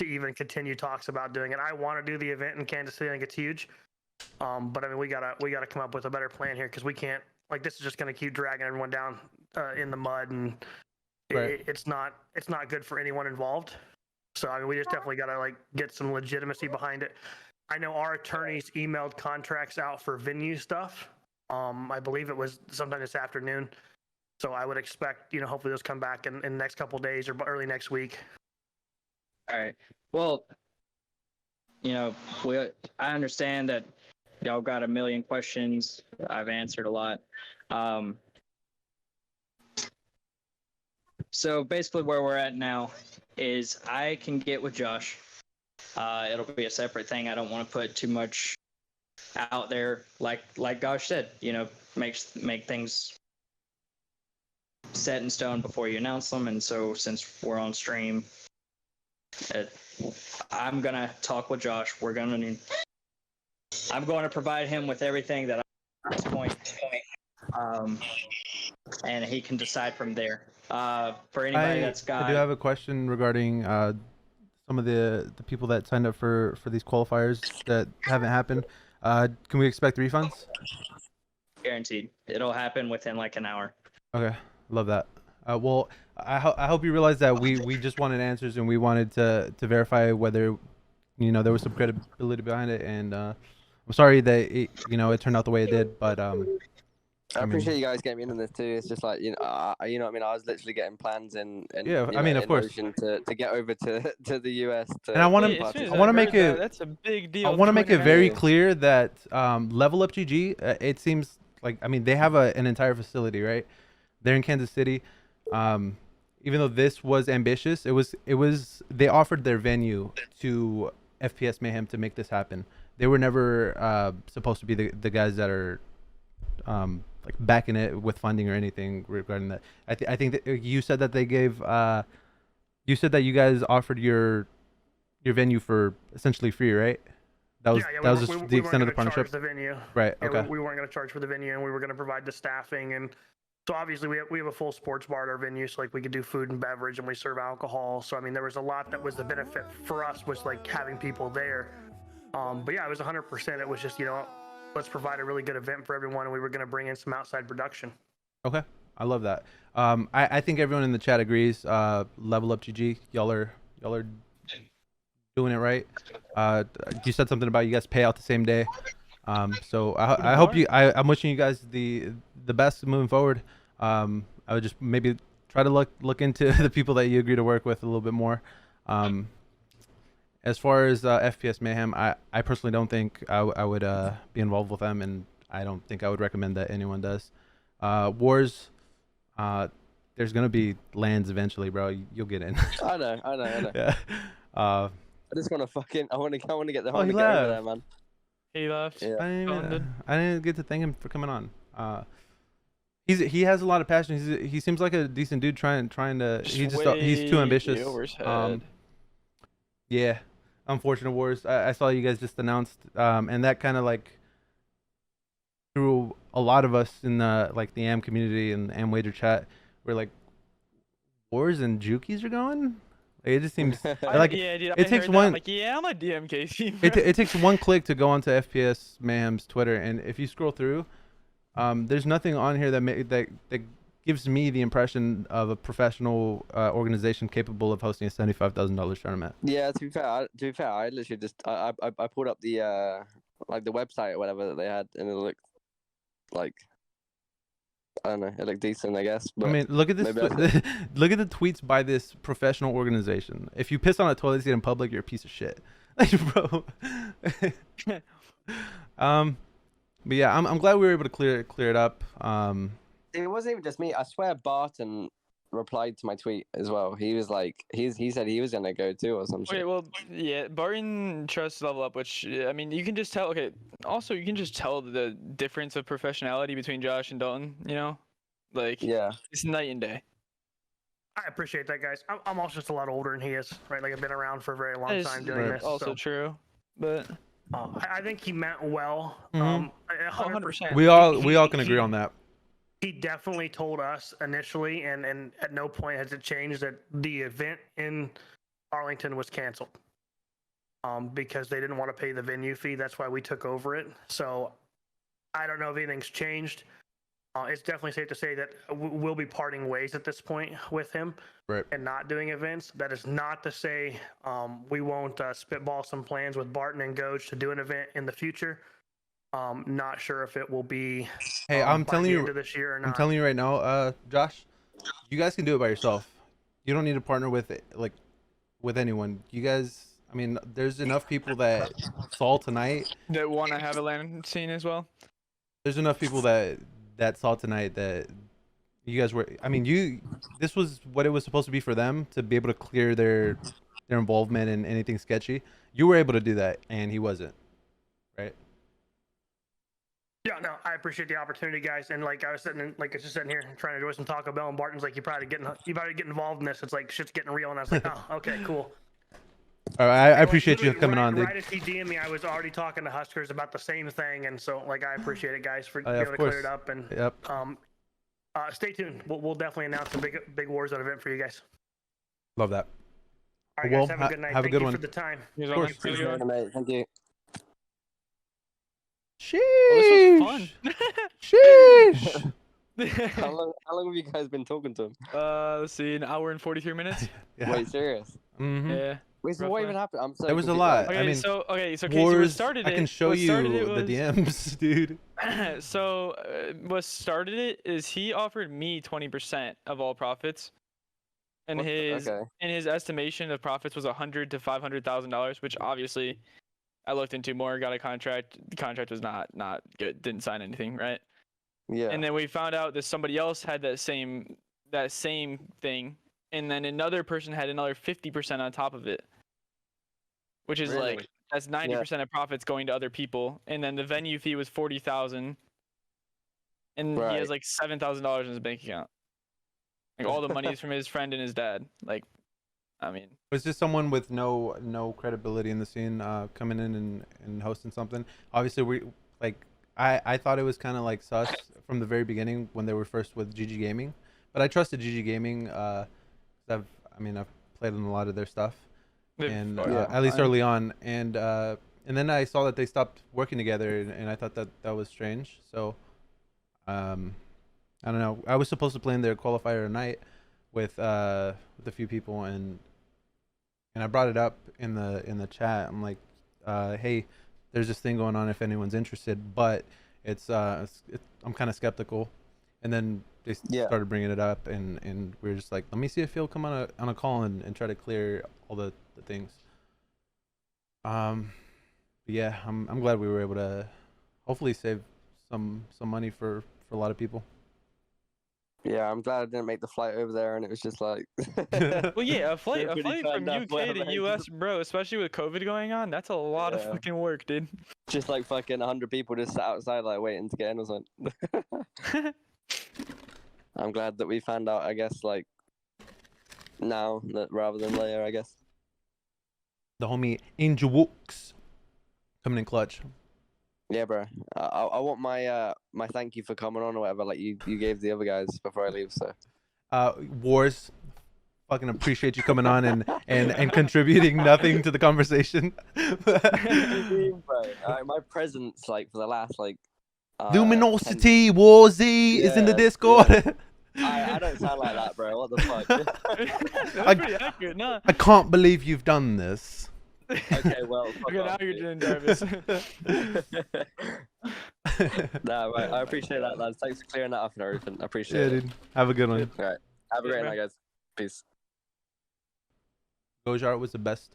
even continue talks about doing it. I want to do the event in Kansas City. I think it's huge. But I mean, we gotta come up with a better plan here because we can't. Like, this is just gonna keep dragging everyone down in the mud, and Right. it's not good for anyone involved. So I mean, we just definitely gotta like get some legitimacy behind it. I know our attorneys emailed contracts out for venue stuff. I believe it was sometime this afternoon. So I would expect, hopefully those come back in the next couple of days or early next week. All right. Well, I understand that y'all got a million questions. I've answered a lot. So basically where we're at now is I can get with Josh. It'll be a separate thing. I don't want to put too much out there. Like Josh said, make things set in stone before you announce them. And so since we're on stream, I'm going to talk with Josh. I'm going to provide him with everything that I at this point. And he can decide from there. For anybody that's got... I do have a question regarding some of the people that signed up for these qualifiers that haven't happened. Can we expect refunds? Guaranteed. It'll happen within like an hour. Okay, love that. Well, I hope you realize that we just wanted answers and we wanted to verify whether there was some credibility behind it, and I'm sorry that it turned out the way it did, but I appreciate you guys getting me into this too. It's just like you know what I mean. I was literally getting plans and yeah, I mean, of course, to get over to the US. And I want to make it. That's a big deal. I want to make it very clear that Level Up GG. It seems like they have an entire facility, right? They're in Kansas City. Even though this was ambitious, it was they offered their venue to FPSMayhem to make this happen. They were never supposed to be the guys that are like backing it with funding or anything regarding that. I think that you said that they gave you said that you guys offered your venue for essentially free, right? That was the extent of the partnership. The venue. Right. Yeah, okay. we weren't going to charge for the venue, and we were going to provide the staffing, and so obviously we have a full sports bar at our venue, so like we could do food and beverage, and we serve alcohol. So I mean, there was a lot that was the benefit for us was like having people there. But yeah, it was 100%. It was just let's provide a really good event for everyone, and we were going to bring in some outside production. Okay, I love that. I think everyone in the chat agrees. Level Up GG, y'all are doing it right. You said something about you guys pay out the same day. So I hope I'm wishing you guys the best moving forward. I would just maybe try to look into the people that you agree to work with a little bit more. As far as FPSMayhem, I personally don't think I would be involved with them, and I don't think I would recommend that anyone does. Wars, there's gonna be LANs eventually, bro. You'll get in. I know. Yeah. I just want to I want to get the Oh, he get over left. there, man. He left. Yeah. I didn't get to thank him for coming on. He has a lot of passion. He seems like a decent dude. Trying to. He's too ambitious. Yeah. Unfortunate Wars. I saw you guys just announced, and that kind of like threw a lot of us in the AM community and Am Wager chat. We're like, Wars and Jukies are going. Like, it just seems like yeah, dude, it takes one. I'm like, yeah, I'm a DMKC. It takes one click to go onto FPSMayhem's Twitter, and if you scroll through, there's nothing on here that gives me the impression of a professional organization capable of hosting a $75,000 tournament. Yeah, to be fair, I literally just I pulled up the like the website or whatever that they had, and it looked like, I don't know, it looked decent, I guess. But I mean, look at this. maybe I Look at the tweets by this professional organization. If you piss on a toilet seat in public, you're a piece of shit. Like, bro. But yeah, I'm glad we were able to clear it up. It wasn't even just me. I swear Barton replied to my tweet as well. He was like, he said he was gonna go too or some Okay, shit. well, yeah, Barton trusts level up, which I mean, you can just tell. Okay, also you can just tell the difference of professionality between Josh and Dalton. You know, like Yeah. it's night and day. I appreciate that, guys. I'm also just a lot older than he is, right? Like I've been around for a very long That is time doing this. also So true, but I think he meant well. Mhm. 100%. We all can agree on that. He definitely told us initially, and at no point has it changed, that the event in Arlington was canceled because they didn't want to pay the venue fee. That's why we took over it. So I don't know if anything's changed. It's definitely safe to say that we'll be parting ways at this point with him, Right. and not doing events. That is not to say we won't spitball some plans with Barton and Goj to do an event in the future. Not sure if it will be. Hey, I'm by telling the you, end of this year or not. I'm telling you right now, Josh, you guys can do it by yourself. You don't need to partner with anyone. You guys, I mean, there's enough people that saw tonight. that want to have a LAN scene as well. There's enough people that saw tonight that you guys were. I mean, this was what it was supposed to be for them to be able to clear their involvement in anything sketchy. You were able to do that, and he wasn't. Right. Yeah, no, I appreciate the opportunity, guys. And like I was just sitting here trying to enjoy some Taco Bell, and Barton's like, you probably get involved in this. It's like shit's getting real, and I was like, oh, okay, cool. All right, I And, like, appreciate you literally coming on, dude. Right as he DM'd me, I was already talking to Huskers about the same thing, and so like I appreciate it, guys, for being Of able to clear course. it up. And Yep. stay tuned. We'll definitely announce a big Warzone event for you guys. Love that. All right, Well, guys, have a good night. have a Thank good you one. for the time. Here's Of all course. my- Appreciate it, mate. Thank you. Sheesh. Oh, this was Sheesh. How long have you guys been talking to him? Let's see, an hour and 43 minutes. Yeah. Wait, serious? Mm-hmm. Yeah. Wait, so what Roughly. even happened? I'm so There was a confused. lot. Okay, I mean, so Casey, what Wars. started I it? can show what you started it the was- DMs, dude. So what started it is he offered me 20% of all profits, and What the- his okay. and his estimation of profits was $100,000 to $500,000, which obviously I looked into more, got a contract. The contract was not good, didn't sign anything, right? Yeah. And then we found out that somebody else had that same thing, and then another person had another 50% on top of it, which is Really? like that's 90% of profits going to other people. And then the venue fee was $40,000, and he Right. has like $7,000 in his bank account. Like all the money is from his friend and his dad. Like, I mean, Was just someone with no credibility in the scene coming in and hosting something. Obviously, I thought it was kind of like sus from the very beginning when they were first with GG Gaming, but I trusted GG Gaming. I've played on a lot of their stuff, and Yeah. at least early on, and then I saw that they stopped working together, and I thought that was strange. So, I don't know. I was supposed to play in their qualifier tonight with a few people, and I brought it up in the chat. I'm like, hey, there's this thing going on if anyone's interested, but I'm kind of skeptical. And then they Yeah. started bringing it up, and we were just like, let me see if he'll come on a call and try to clear all the things. Yeah, I'm glad we were able to hopefully save some money for a lot of people. Yeah, I'm glad I didn't make the flight over there, and it was just like. well, yeah, a flight Everybody from turned up UK whatever. to US, bro, especially with COVID going on, that's a lot of Yeah. fucking work, dude. Just like fucking 100 people just sat outside, like waiting to get in or something. I'm glad that we found out, I guess, like now rather than later, I guess. The homie Angelwalks coming in clutch. Yeah, bro. I want my my thank you for coming on or whatever, like you gave the other guys before I leave. So. Wars, fucking appreciate you coming on and contributing nothing to the conversation. My presence, like for the last like. Luminosity Warzy is in the Yeah, Discord. I don't sound like that, bro. What the fuck? That's pretty accurate, nah. I can't believe you've done this. Okay, well. fuck Okay, now off, you're dude. doing Jarvis. Nah, right. I appreciate that, lads. Thanks for clearing that up and everything. I appreciate Yeah, it. dude. Have a good one. All right. Have a Yeah, great man. night, guys. Peace. Gojar was the best.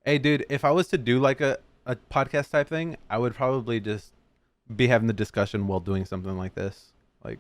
Hey, dude, if I was to do like a podcast type thing, I would probably just be having the discussion while doing something like this. Like,